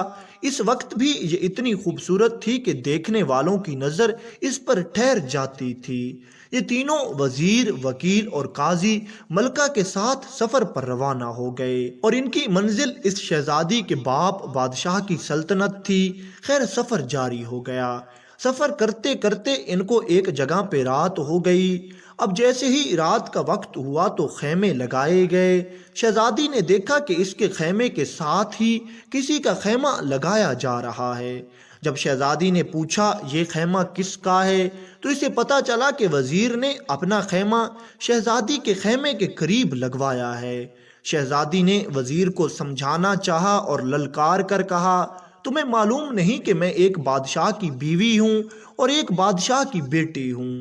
Speaker 2: اس وقت بھی یہ اتنی خوبصورت تھی کہ دیکھنے والوں کی نظر اس پر ٹھہر جاتی تھی۔ یہ تینوں وزیر، وکیل اور قاضی ملکہ کے ساتھ سفر پر روانہ ہو گئے اور ان کی منزل اس شہزادی کے باپ بادشاہ کی سلطنت تھی۔ خیر سفر جاری ہو گیا۔ سفر کرتے کرتے ان کو ایک جگہ پہ رات ہو گئی۔ اب جیسے ہی رات کا وقت ہوا تو خیمے لگائے گئے۔ شہزادی نے دیکھا کہ اس کے خیمے کے ساتھ ہی کسی کا خیمہ لگایا جا رہا ہے۔ جب شہزادی نے پوچھا یہ خیمہ کس کا ہے تو اسے پتا چلا کہ وزیر نے اپنا خیمہ شہزادی کے خیمے کے قریب لگوایا ہے۔ شہزادی نے وزیر کو سمجھانا چاہا اور للکار کر کہا، تمہیں معلوم نہیں کہ میں ایک بادشاہ کی بیوی ہوں اور ایک بادشاہ کی بیٹی ہوں،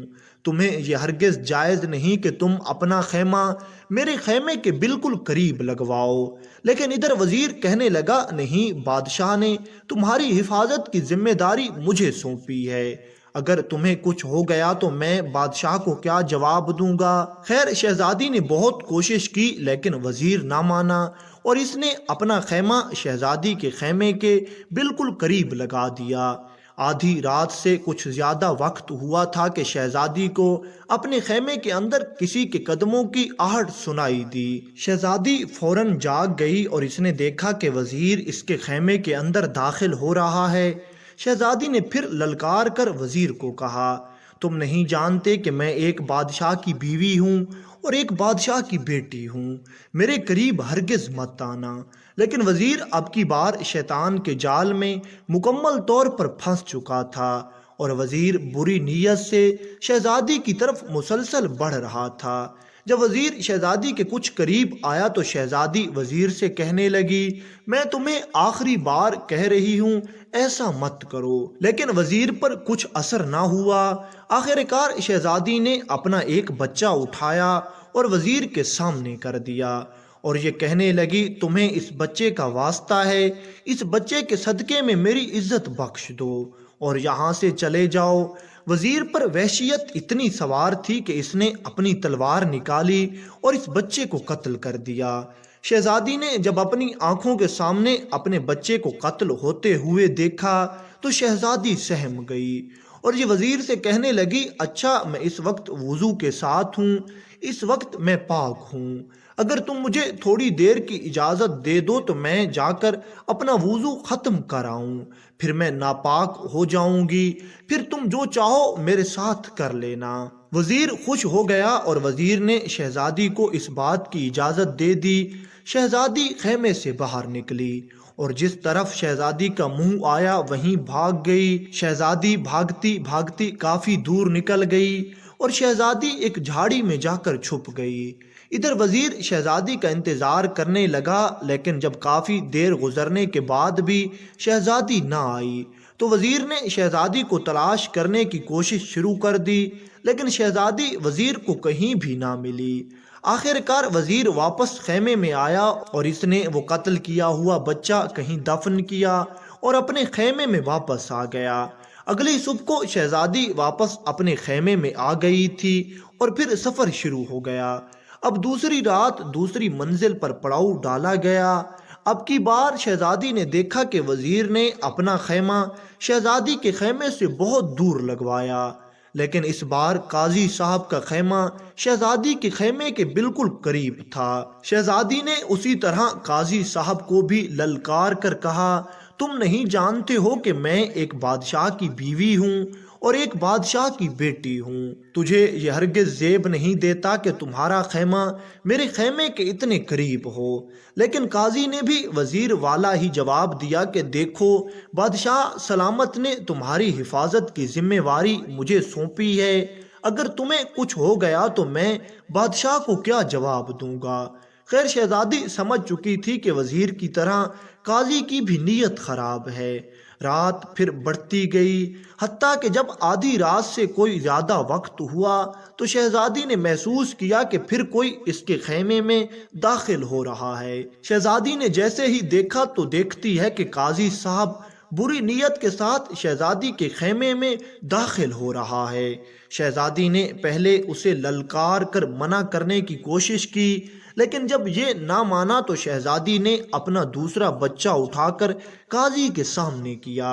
Speaker 2: تمہیں یہ ہرگز جائز نہیں کہ تم اپنا خیمہ میرے خیمے کے بالکل قریب لگواؤ۔ لیکن ادھر وزیر کہنے لگا، نہیں بادشاہ نے تمہاری حفاظت کی ذمہ داری مجھے سونپی ہے، اگر تمہیں کچھ ہو گیا تو میں بادشاہ کو کیا جواب دوں گا۔ خیر شہزادی نے بہت کوشش کی لیکن وزیر نہ مانا اور اس نے اپنا خیمہ شہزادی کے خیمے کے بالکل قریب لگا دیا۔ آدھی رات سے کچھ زیادہ وقت ہوا تھا کہ شہزادی کو اپنے خیمے کے اندر کسی کے قدموں کی آہٹ سنائی دی۔ شہزادی فوراً جاگ گئی اور اس نے دیکھا کہ وزیر اس کے خیمے کے اندر داخل ہو رہا ہے۔ شہزادی نے پھر للکار کر وزیر کو کہا، تم نہیں جانتے کہ میں ایک بادشاہ کی بیوی ہوں اور ایک بادشاہ کی بیٹی ہوں، میرے قریب ہرگز مت آنا۔ لیکن وزیر اب کی بار شیطان کے جال میں مکمل طور پر پھنس چکا تھا اور وزیر بری نیت سے شہزادی کی طرف مسلسل بڑھ رہا تھا۔ جب وزیر شہزادی کے کچھ قریب آیا تو شہزادی وزیر سے کہنے لگی، میں تمہیں آخری بار کہہ رہی ہوں ایسا مت کرو، لیکن وزیر پر کچھ اثر نہ ہوا۔ آخر کار شہزادی نے اپنا ایک بچہ اٹھایا اور وزیر کے سامنے کر دیا اور یہ کہنے لگی تمہیں اس بچے کا واسطہ ہے، اس بچے کے صدقے میں میری عزت بخش دو اور یہاں سے چلے جاؤ۔ وزیر پر وحشیت اتنی سوار تھی کہ اس نے اپنی تلوار نکالی اور اس بچے کو قتل کر دیا۔ شہزادی نے جب اپنی آنکھوں کے سامنے اپنے بچے کو قتل ہوتے ہوئے دیکھا تو شہزادی سہم گئی اور یہ وزیر سے کہنے لگی اچھا میں اس وقت وضو کے ساتھ ہوں، اس وقت میں پاک ہوں، اگر تم مجھے تھوڑی دیر کی اجازت دے دو تو میں جا کر اپنا وضو ختم کراؤں، پھر میں ناپاک ہو جاؤں گی، پھر تم جو چاہو میرے ساتھ کر لینا۔ وزیر خوش ہو گیا اور وزیر نے شہزادی کو اس بات کی اجازت دے دی۔ شہزادی خیمے سے باہر نکلی اور جس طرف شہزادی کا منہ آیا وہیں بھاگ گئی۔ شہزادی بھاگتی بھاگتی کافی دور نکل گئی اور شہزادی ایک جھاڑی میں جا کر چھپ گئی۔ ادھر وزیر شہزادی کا انتظار کرنے لگا، لیکن جب کافی دیر گزرنے کے بعد بھی شہزادی نہ آئی تو وزیر نے شہزادی کو تلاش کرنے کی کوشش شروع کر دی، لیکن شہزادی وزیر کو کہیں بھی نہ ملی۔ آخر کار وزیر واپس خیمے میں آیا اور اس نے وہ قتل کیا ہوا بچہ کہیں دفن کیا اور اپنے خیمے میں واپس آ گیا۔ اگلی صبح کو شہزادی واپس اپنے خیمے میں آ گئی تھی اور پھر سفر شروع ہو گیا۔ اب دوسری رات دوسری منزل پر پڑاؤ ڈالا گیا۔ اب کی بار شہزادی نے دیکھا کہ وزیر نے اپنا خیمہ شہزادی کے خیمے سے بہت دور لگوایا، لیکن اس بار قاضی صاحب کا خیمہ شہزادی کے خیمے کے بالکل قریب تھا۔ شہزادی نے اسی طرح قاضی صاحب کو بھی للکار کر کہا تم نہیں جانتے ہو کہ میں ایک بادشاہ کی بیوی ہوں اور ایک بادشاہ کی بیٹی ہوں، تجھے یہ ہرگز زیب نہیں دیتا کہ تمہارا خیمہ میرے خیمے کے اتنے قریب ہو۔ لیکن قاضی نے بھی وزیر والا ہی جواب دیا کہ دیکھو بادشاہ سلامت نے تمہاری حفاظت کی ذمہ واری مجھے سونپی ہے، اگر تمہیں کچھ ہو گیا تو میں بادشاہ کو کیا جواب دوں گا۔ خیر شہزادی سمجھ چکی تھی کہ وزیر کی طرح قاضی کی بھی نیت خراب ہے۔ رات پھر بڑھتی گئی، حتیٰ کہ جب آدھی رات سے کوئی زیادہ وقت ہوا تو شہزادی نے محسوس کیا کہ پھر کوئی اس کے خیمے میں داخل ہو رہا ہے۔ شہزادی نے جیسے ہی دیکھا تو دیکھتی ہے کہ قاضی صاحب بری نیت کے ساتھ شہزادی کے خیمے میں داخل ہو رہا ہے۔ شہزادی نے پہلے اسے للکار کر منع کرنے کی کوشش کی، لیکن جب یہ نہ مانا تو شہزادی نے اپنا دوسرا بچہ اٹھا کر قاضی کے سامنے کیا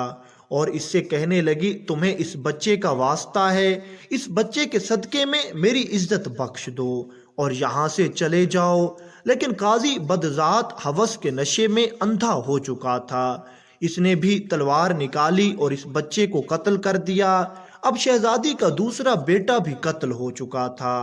Speaker 2: اور اس سے کہنے لگی تمہیں اس بچے کا واسطہ ہے، اس بچے کے صدقے میں میری عزت بخش دو اور یہاں سے چلے جاؤ۔ لیکن قاضی بدذات ہوس کے نشے میں اندھا ہو چکا تھا، اس نے بھی تلوار نکالی اور اس بچے کو قتل کر دیا۔ اب شہزادی کا دوسرا بیٹا بھی قتل ہو چکا تھا،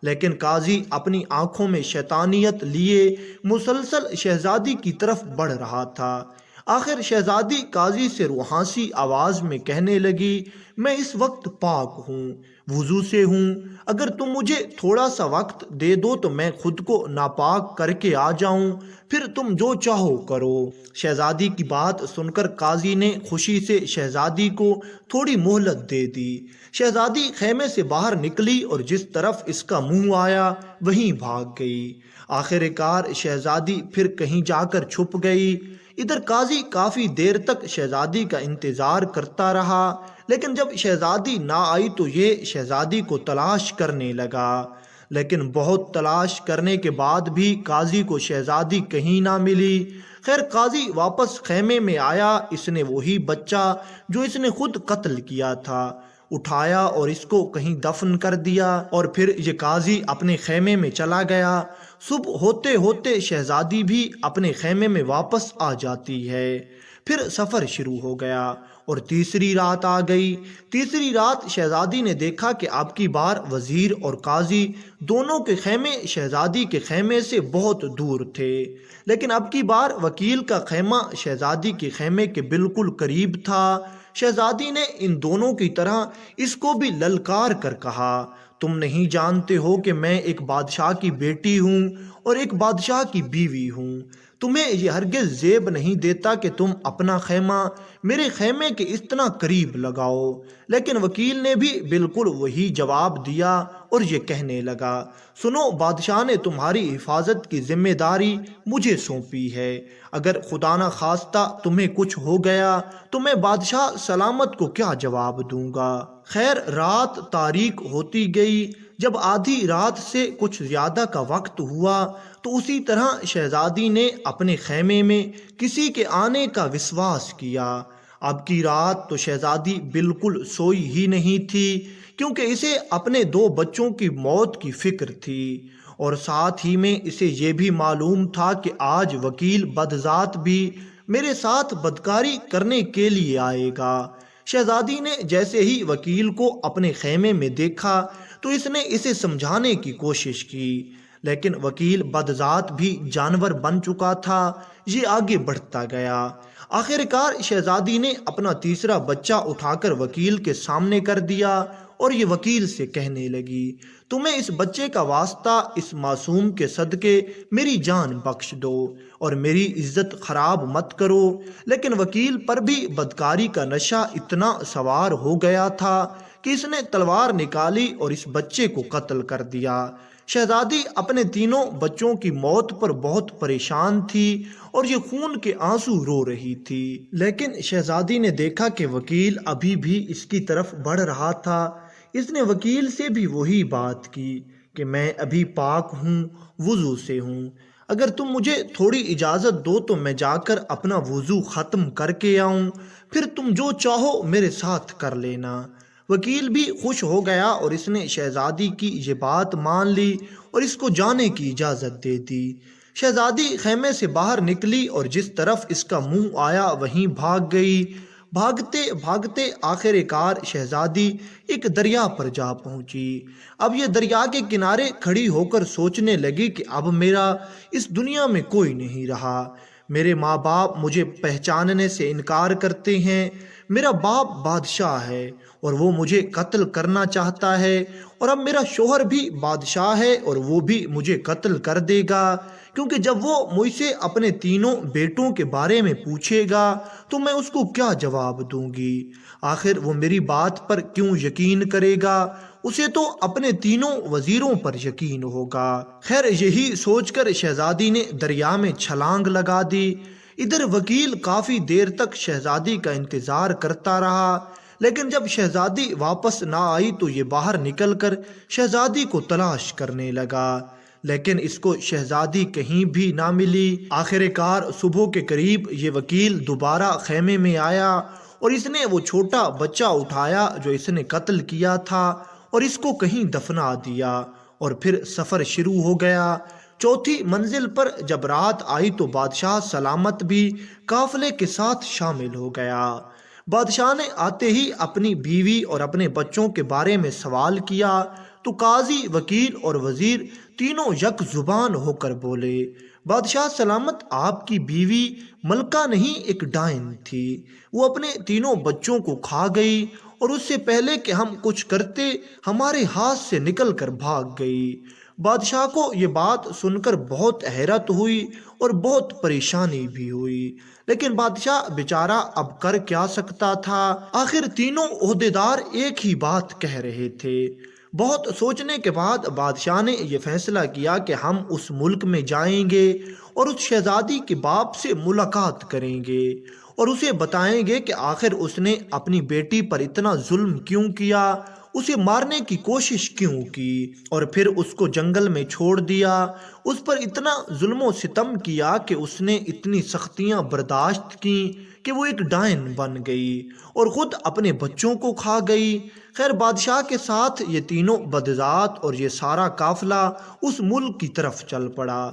Speaker 2: لیکن قاضی اپنی آنکھوں میں شیطانیت لیے مسلسل شہزادی کی طرف بڑھ رہا تھا۔ آخر شہزادی قاضی سے روحانسی آواز میں کہنے لگی میں اس وقت پاک ہوں، وضو سے ہوں، اگر تم مجھے تھوڑا سا وقت دے دو تو میں خود کو ناپاک کر کے آ جاؤں، پھر تم جو چاہو کرو۔ شہزادی کی بات سن کر قاضی نے خوشی سے شہزادی کو تھوڑی مہلت دے دی۔ شہزادی خیمے سے باہر نکلی اور جس طرف اس کا منہ آیا وہیں بھاگ گئی۔ آخر کار شہزادی پھر کہیں جا کر چھپ گئی۔ ادھر قاضی کافی دیر تک شہزادی کا انتظار کرتا رہا، لیکن جب شہزادی نہ آئی تو یہ شہزادی کو تلاش کرنے لگا، لیکن بہت تلاش کرنے کے بعد بھی قاضی کو شہزادی کہیں نہ ملی۔ خیر قاضی واپس خیمے میں آیا، اس نے وہی بچہ جو اس نے خود قتل کیا تھا اٹھایا اور اس کو کہیں دفن کر دیا اور پھر یہ قاضی اپنے خیمے میں چلا گیا۔ صبح ہوتے ہوتے شہزادی بھی اپنے خیمے میں واپس آ جاتی ہے۔ پھر سفر شروع ہو گیا اور تیسری رات آ گئی۔ تیسری رات شہزادی نے دیکھا کہ اب کی بار وزیر اور قاضی دونوں کے خیمے شہزادی کے خیمے سے بہت دور تھے، لیکن اب کی بار وکیل کا خیمہ شہزادی کے خیمے کے بالکل قریب تھا۔ شہزادی نے ان دونوں کی طرح اس کو بھی للکار کر کہا تم نہیں جانتے ہو کہ میں ایک بادشاہ کی بیٹی ہوں اور ایک بادشاہ کی بیوی ہوں، تمہیں یہ ہرگز زیب نہیں دیتا کہ تم اپنا خیمہ میرے خیمے کے اتنا قریب لگاؤ۔ لیکن وکیل نے بھی بالکل وہی جواب دیا اور یہ کہنے لگا، سنو، بادشاہ نے تمہاری حفاظت کی ذمہ داری مجھے سونپی ہے۔ اگر خدا نہ خواستہ تمہیں کچھ ہو گیا تو میں بادشاہ سلامت کو کیا جواب دوں گا؟ خیر، رات تاریک ہوتی گئی۔ جب آدھی رات سے کچھ زیادہ کا وقت ہوا تو اسی طرح شہزادی نے اپنے خیمے میں کسی کے آنے کا وشواس کیا۔ اب کی رات تو شہزادی بالکل سوئی ہی نہیں تھی، کیونکہ اسے اپنے 2 بچوں کی موت کی فکر تھی، اور ساتھ ہی میں اسے یہ بھی معلوم تھا کہ آج وکیل بدذات بھی میرے ساتھ بدکاری کرنے کے لیے آئے گا۔ شہزادی نے جیسے ہی وکیل کو اپنے خیمے میں دیکھا تو اس نے اسے سمجھانے کی کوشش کی، لیکن وکیل بدذات بھی جانور بن چکا تھا۔ یہ آگے بڑھتا گیا۔ آخر کار شہزادی نے اپنا تیسرا بچہ اٹھا کر وکیل کے سامنے کر دیا اور یہ وکیل سے کہنے لگی، تمہیں اس بچے کا واسطہ اس معصوم کے صدقے میری جان بخش دو اور میری عزت خراب مت کرو۔ لیکن وکیل پر بھی بدکاری کا نشہ اتنا سوار ہو گیا تھا کہ اس نے تلوار نکالی اور اس بچے کو قتل کر دیا۔ شہزادی اپنے تینوں بچوں کی موت پر بہت پریشان تھی اور یہ خون کے آنسو رو رہی تھی، لیکن شہزادی نے دیکھا کہ وکیل ابھی بھی اس کی طرف بڑھ رہا تھا۔ اس نے وکیل سے بھی وہی بات کی کہ میں ابھی پاک ہوں، وضو سے ہوں، اگر تم مجھے تھوڑی اجازت دو تو میں جا کر اپنا وضو ختم کر کے آؤں، پھر تم جو چاہو میرے ساتھ کر لینا۔ وکیل بھی خوش ہو گیا اور اس نے شہزادی کی یہ بات مان لی اور اس کو جانے کی اجازت دے دی۔ شہزادی خیمے سے باہر نکلی اور جس طرف اس کا منہ آیا وہیں بھاگ گئی۔ بھاگتے بھاگتے آخر کار شہزادی ایک دریا پر جا پہنچی۔ اب یہ دریا کے کنارے کھڑی ہو کر سوچنے لگی کہ اب میرا اس دنیا میں کوئی نہیں رہا۔ میرے ماں باپ مجھے پہچاننے سے انکار کرتے ہیں، میرا باپ بادشاہ ہے اور وہ مجھے قتل کرنا چاہتا ہے، اور اب میرا شوہر بھی بادشاہ ہے اور وہ بھی مجھے قتل کر دے گا، کیونکہ جب وہ مجھ سے اپنے تینوں بیٹوں کے بارے میں پوچھے گا تو میں اس کو کیا جواب دوں گی؟ آخر وہ میری بات پر کیوں یقین کرے گا؟ اسے تو اپنے تینوں وزیروں پر یقین ہوگا۔ خیر، یہی سوچ کر شہزادی نے دریا میں چھلانگ لگا دی۔ ادھر وکیل کافی دیر تک شہزادی کا انتظار کرتا رہا، لیکن جب شہزادی واپس نہ آئی تو یہ باہر نکل کر شہزادی کو تلاش کرنے لگا، لیکن اس کو شہزادی کہیں بھی نہ ملی۔ آخر کار صبح کے قریب یہ وکیل دوبارہ خیمے میں آیا اور اس نے وہ چھوٹا بچہ اٹھایا جو اس نے قتل کیا تھا اور اس کو کہیں دفنا دیا، اور پھر سفر شروع ہو گیا۔ چوتھی منزل پر جب رات آئی تو بادشاہ سلامت بھی قافلے کے ساتھ شامل ہو گیا۔ بادشاہ نے آتے ہی اپنی بیوی اور اپنے بچوں کے بارے میں سوال کیا تو قاضی، وکیل اور وزیر تینوں یک زبان ہو کر بولے، بادشاہ سلامت، آپ کی بیوی ملکہ نہیں، ایک ڈائن تھی، وہ اپنے تینوں بچوں کو کھا گئی اور اس سے پہلے کہ ہم کچھ کرتے ہمارے ہاتھ سے نکل کر بھاگ گئی۔ بادشاہ کو یہ بات سن کر بہت حیرت ہوئی اور بہت پریشانی بھی ہوئی، لیکن بادشاہ بیچارہ اب کر کیا سکتا تھا؟ آخر تینوں عہدیدار ایک ہی بات کہہ رہے تھے۔ بہت سوچنے کے بعد بادشاہ نے یہ فیصلہ کیا کہ ہم اس ملک میں جائیں گے اور اس شہزادی کے باپ سے ملاقات کریں گے اور اسے بتائیں گے کہ آخر اس نے اپنی بیٹی پر اتنا ظلم کیوں کیا، اسے مارنے کی کوشش کیوں کی اور پھر اس کو جنگل میں چھوڑ دیا، اس پر اتنا ظلم و ستم کیا کہ اس نے اتنی سختیاں برداشت کیں کہ وہ ایک ڈائن بن گئی اور خود اپنے بچوں کو کھا گئی۔ خیر، بادشاہ کے ساتھ یہ تینوں بدذات اور یہ سارا قافلہ اس ملک کی طرف چل پڑا۔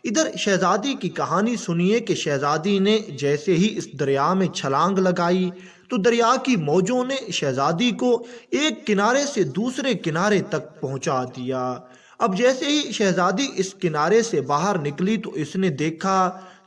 Speaker 2: ادھر شہزادی کی کہانی سنیے کہ شہزادی نے جیسے ہی اس دریا میں چھلانگ لگائی تو دریا کی موجوں نے شہزادی کو ایک کنارے سے دوسرے کنارے تک پہنچا دیا۔ اب جیسے ہی شہزادی اس کنارے سے باہر نکلی تو اس نے دیکھا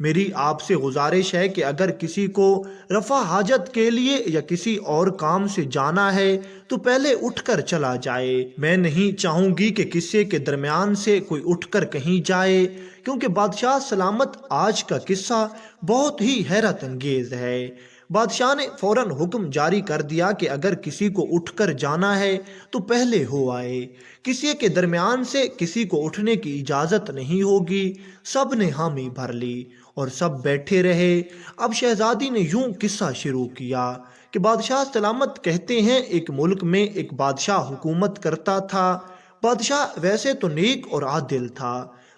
Speaker 2: میری آپ سے گزارش ہے کہ اگر کسی کو رفع حاجت کے لیے یا کسی اور کام سے جانا ہے تو پہلے اٹھ کر چلا جائے۔ میں نہیں چاہوں گی کہ قصے کے درمیان سے کوئی اٹھ کر کہیں جائے، کیونکہ بادشاہ سلامت آج کا قصہ بہت ہی حیرت انگیز ہے۔ بادشاہ نے فوراً حکم جاری کر دیا کہ اگر کسی کو اٹھ کر جانا ہے تو پہلے ہو آئے، کسی کے درمیان سے کسی کو اٹھنے کی اجازت نہیں ہوگی۔ سب نے حامی بھر لی اور سب بیٹھے رہے۔ اب شہزادی نے یوں قصہ شروع کیا کہ بادشاہ سلامت کہتے ہیں، ایک ملک میں ایک بادشاہ حکومت کرتا تھا۔ بادشاہ ویسے تو نیک اور عادل تھا،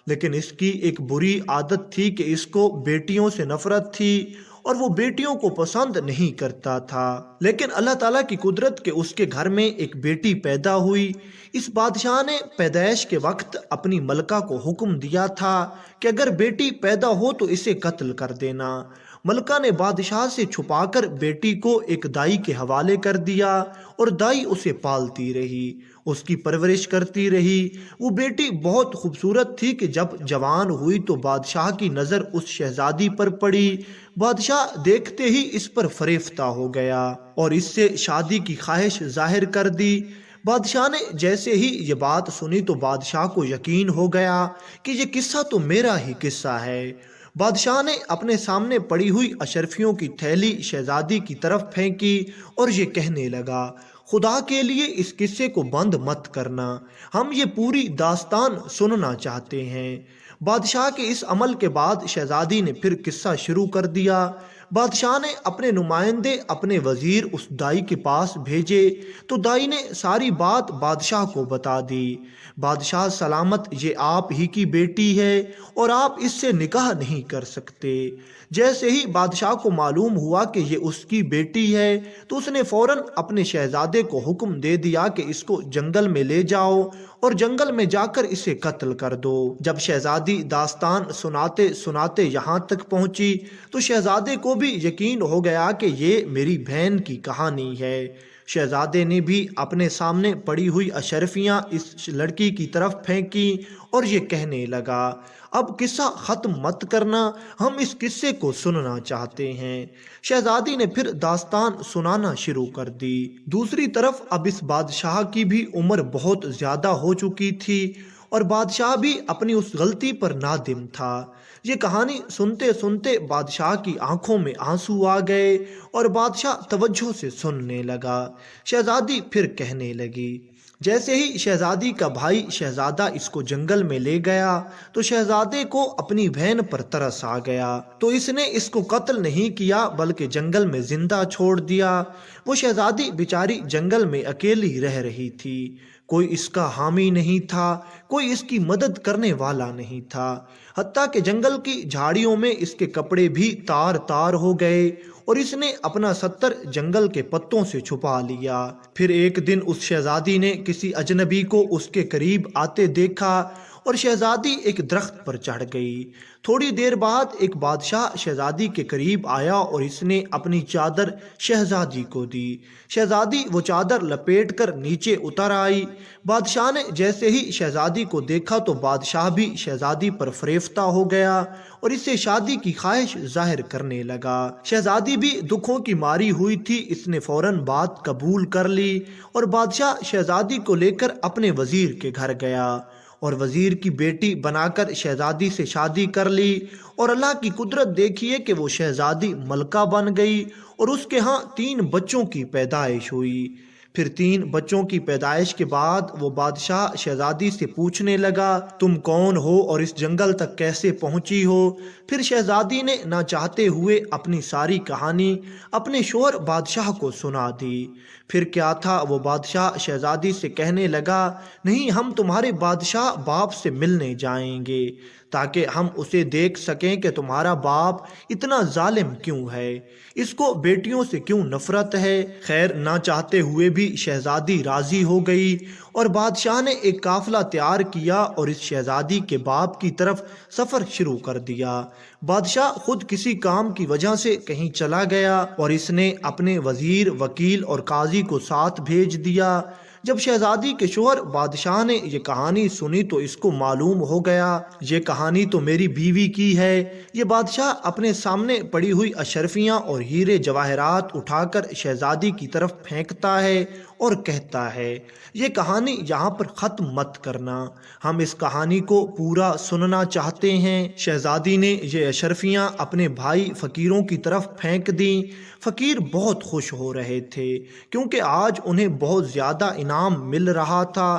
Speaker 2: لیکن اس کی ایک بری عادت تھی کہ اس کو بیٹیوں سے نفرت تھی اور وہ بیٹیوں کو پسند نہیں کرتا تھا۔ لیکن اللہ تعالیٰ کی قدرت کہ اس کے گھر میں ایک بیٹی پیدا ہوئی۔ اس بادشاہ نے پیدائش کے وقت اپنی ملکہ کو حکم دیا تھا کہ اگر بیٹی پیدا ہو تو اسے قتل کر دینا۔ ملکہ نے بادشاہ سے چھپا کر بیٹی کو ایک دائی کے حوالے کر دیا اور دائی اسے پالتی رہی، اس کی پرورش کرتی رہی۔ وہ بیٹی بہت خوبصورت تھی کہ جب جوان ہوئی تو بادشاہ کی نظر اس شہزادی پر پڑی۔ بادشاہ دیکھتے ہی اس پر فریفتہ ہو گیا اور اس سے شادی کی خواہش ظاہر کر دی۔ بادشاہ نے جیسے ہی یہ بات سنی تو بادشاہ کو یقین ہو گیا کہ یہ قصہ تو میرا ہی قصہ ہے۔ بادشاہ نے اپنے سامنے پڑی ہوئی اشرفیوں کی تھیلی شہزادی کی طرف پھینکی اور یہ کہنے لگا، خدا کے لیے اس قصے کو بند مت کرنا، ہم یہ پوری داستان سننا چاہتے ہیں۔ بادشاہ کے اس عمل کے بعد شہزادی نے پھر قصہ شروع کر دیا۔ بادشاہ نے اپنے نمائندے اپنے وزیر اس دائی کے پاس بھیجے تو دائی نے ساری بات بادشاہ کو بتا دی۔ بادشاہ سلامت، یہ آپ ہی کی بیٹی ہے اور آپ اس سے نکاح نہیں کر سکتے۔ جیسے ہی بادشاہ کو معلوم ہوا کہ یہ اس کی بیٹی ہے تو اس نے فوراً اپنے شہزادے کو حکم دے دیا کہ اس کو جنگل میں لے جاؤ اور جنگل میں جا کر اسے قتل کر دو۔ جب شہزادی داستان سناتے سناتے یہاں تک پہنچی تو شہزادے کو بھی یقین ہو گیا کہ یہ میری بہن کی کہانی ہے۔ شہزادے نے بھی اپنے سامنے پڑی ہوئی اشرفیاں اس لڑکی کی طرف پھینکی اور یہ کہنے لگا، اب قصہ ختم مت کرنا، ہم اس قصے کو سننا چاہتے ہیں۔ شہزادی نے پھر داستان سنانا شروع کر دی۔ دوسری طرف اب اس بادشاہ کی بھی عمر بہت زیادہ ہو چکی تھی اور بادشاہ بھی اپنی اس غلطی پر نادم تھا۔ یہ کہانی سنتے سنتے بادشاہ کی آنکھوں میں آنسو آ گئے اور بادشاہ توجہ سے سننے لگا۔ شہزادی پھر کہنے لگی، جیسے ہی شہزادی کا بھائی شہزادہ اس کو جنگل میں لے گیا تو شہزادے کو اپنی بہن پر ترس آ گیا، تو اس نے اس کو قتل نہیں کیا بلکہ جنگل میں زندہ چھوڑ دیا۔ وہ شہزادی بیچاری جنگل میں اکیلی رہ رہی تھی، کوئی اس کا حامی نہیں تھا، کوئی اس کی مدد کرنے والا نہیں تھا، حتیٰ کہ جنگل کی جھاڑیوں میں اس کے کپڑے بھی تار تار ہو گئے اور اس نے اپنا ستر جنگل کے پتوں سے چھپا لیا۔ پھر ایک دن اس شہزادی نے کسی اجنبی کو اس کے قریب آتے دیکھا اور شہزادی ایک درخت پر چڑھ گئی۔ تھوڑی دیر بعد ایک بادشاہ شہزادی کے قریب آیا اور اس نے اپنی چادر شہزادی کو دی۔ شہزادی وہ چادر لپیٹ کر نیچے اتر آئی۔ بادشاہ نے جیسے ہی شہزادی کو دیکھا تو بادشاہ بھی شہزادی پر فریفتہ ہو گیا اور اس سے شادی کی خواہش ظاہر کرنے لگا۔ شہزادی بھی دکھوں کی ماری ہوئی تھی، اس نے فوراً بات قبول کر لی اور بادشاہ شہزادی کو لے کر اپنے وزیر کے گھر گیا اور وزیر کی بیٹی بنا کر شہزادی سے شادی کر لی۔ اور اللہ کی قدرت دیکھیے کہ وہ شہزادی ملکہ بن گئی اور اس کے ہاں 3 بچوں کی پیدائش ہوئی۔ پھر 3 بچوں کی پیدائش کے بعد وہ بادشاہ شہزادی سے پوچھنے لگا، تم کون ہو اور اس جنگل تک کیسے پہنچی ہو؟ پھر شہزادی نے نہ چاہتے ہوئے اپنی ساری کہانی اپنے شوہر بادشاہ کو سنا دی۔ پھر کیا تھا، وہ بادشاہ شہزادی سے کہنے لگا، نہیں، ہم تمہارے بادشاہ باپ سے ملنے جائیں گے تاکہ ہم اسے دیکھ سکیں کہ تمہارا باپ اتنا ظالم کیوں ہے، اس کو بیٹیوں سے کیوں نفرت ہے۔ خیر، نہ چاہتے ہوئے بھی شہزادی راضی ہو گئی اور بادشاہ نے ایک قافلہ تیار کیا اور اس شہزادی کے باپ کی طرف سفر شروع کر دیا۔ بادشاہ خود کسی کام کی وجہ سے کہیں چلا گیا اور اس نے اپنے وزیر، وکیل اور قاضی کو ساتھ بھیج دیا۔ جب شہزادی کے شوہر بادشاہ نے یہ کہانی سنی تو اس کو معلوم ہو گیا یہ کہانی تو میری بیوی کی ہے۔ یہ بادشاہ اپنے سامنے پڑی ہوئی اشرفیاں اور ہیرے جواہرات اٹھا کر شہزادی کی طرف پھینکتا ہے اور کہتا ہے یہ کہانی یہاں پر ختم مت کرنا، ہم اس کہانی کو پورا سننا چاہتے ہیں۔ شہزادی نے یہ اشرفیاں اپنے بھائی فقیروں کی طرف پھینک دیں۔ فقیر بہت خوش ہو رہے تھے کیونکہ آج انہیں بہت زیادہ انعام مل رہا تھا۔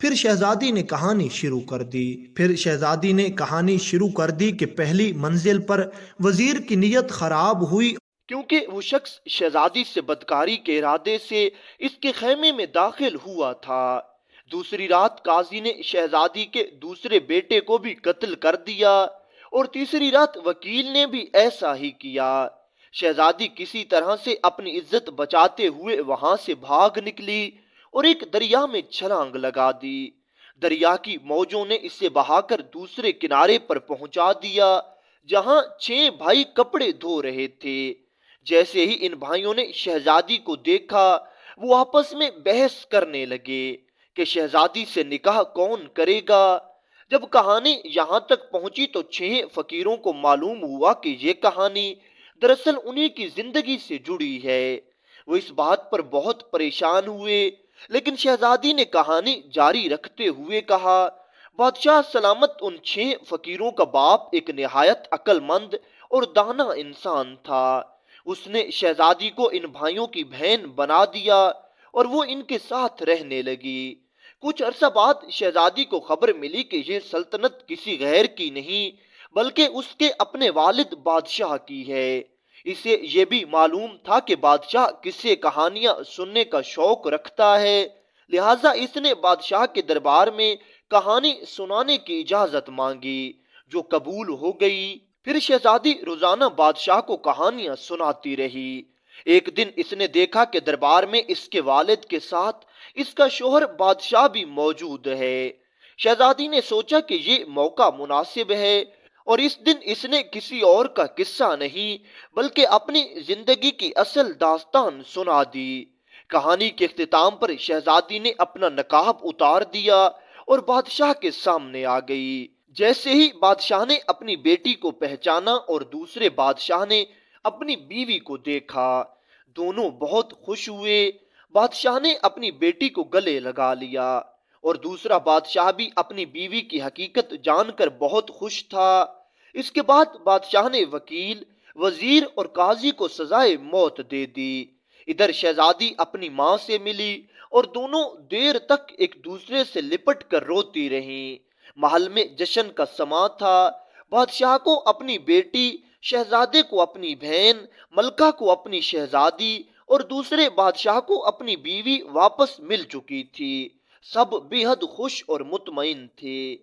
Speaker 2: پھر شہزادی نے کہانی شروع کر دی کہ پہلی منزل پر وزیر کی نیت خراب ہوئی،
Speaker 1: کیونکہ وہ شخص شہزادی سے بدکاری کے ارادے سے اس کے خیمے میں داخل ہوا تھا۔ دوسری رات قاضی نے شہزادی کے دوسرے بیٹے کو بھی قتل کر دیا اور تیسری رات وکیل نے بھی ایسا ہی کیا۔ شہزادی کسی طرح سے اپنی عزت بچاتے ہوئے وہاں سے بھاگ نکلی اور ایک دریا میں چھلانگ لگا دی۔ دریا کی موجوں نے اسے بہا کر دوسرے کنارے پر پہنچا دیا جہاں 6 بھائی کپڑے دھو رہے تھے۔ جیسے ہی ان بھائیوں نے شہزادی کو دیکھا وہ آپس میں بحث کرنے لگے کہ شہزادی سے نکاح کون کرے گا۔ جب کہانی یہاں تک پہنچی تو 6 فقیروں کو معلوم ہوا کہ یہ کہانی دراصل انہی کی زندگی سے جڑی ہے۔ وہ اس بات پر بہت پریشان ہوئے، لیکن شہزادی نے کہانی جاری رکھتے ہوئے کہا بادشاہ سلامت ان 6 فقیروں کا باپ ایک نہایت عقل مند اور دانا انسان تھا۔ اس نے شہزادی کو ان بھائیوں کی بہن بنا دیا اور وہ ان کے ساتھ رہنے لگی۔ کچھ عرصہ بعد شہزادی کو خبر ملی کہ یہ سلطنت کسی غیر کی نہیں بلکہ اس کے اپنے والد بادشاہ کی ہے۔ اسے یہ بھی معلوم تھا کہ بادشاہ قصے کہانیاں سننے کا شوق رکھتا ہے، لہٰذا اس نے بادشاہ کے دربار میں کہانی سنانے کی اجازت مانگی جو قبول ہو گئی۔ پھر شہزادی روزانہ بادشاہ کو کہانیاں سناتی رہی۔ ایک دن اس نے دیکھا کہ دربار میں اس کے والد کے ساتھ اس کا شوہر بادشاہ بھی موجود ہے۔ شہزادی نے سوچا کہ یہ موقع مناسب ہے اور اس دن اس نے کسی اور کا قصہ نہیں بلکہ اپنی زندگی کی اصل داستان سنا دی۔ کہانی کے اختتام پر شہزادی نے اپنا نقاب اتار دیا اور بادشاہ کے سامنے آ گئی۔ جیسے ہی بادشاہ نے اپنی بیٹی کو پہچانا اور دوسرے بادشاہ نے اپنی بیوی کو دیکھا، دونوں بہت خوش ہوئے۔ بادشاہ نے اپنی بیٹی کو گلے لگا لیا اور دوسرا بادشاہ بھی اپنی بیوی کی حقیقت جان کر بہت خوش تھا۔ اس کے بعد بادشاہ نے وکیل، وزیر اور قاضی کو سزائے موت دے دی۔ ادھر شہزادی اپنی ماں سے ملی اور دونوں دیر تک ایک دوسرے سے لپٹ کر روتی رہیں۔ محل میں جشن کا سماں تھا۔ بادشاہ کو اپنی بیٹی، شہزادے کو اپنی بہن، ملکہ کو اپنی شہزادی اور دوسرے بادشاہ کو اپنی بیوی واپس مل چکی تھی۔ سب بے حد خوش اور مطمئن تھے۔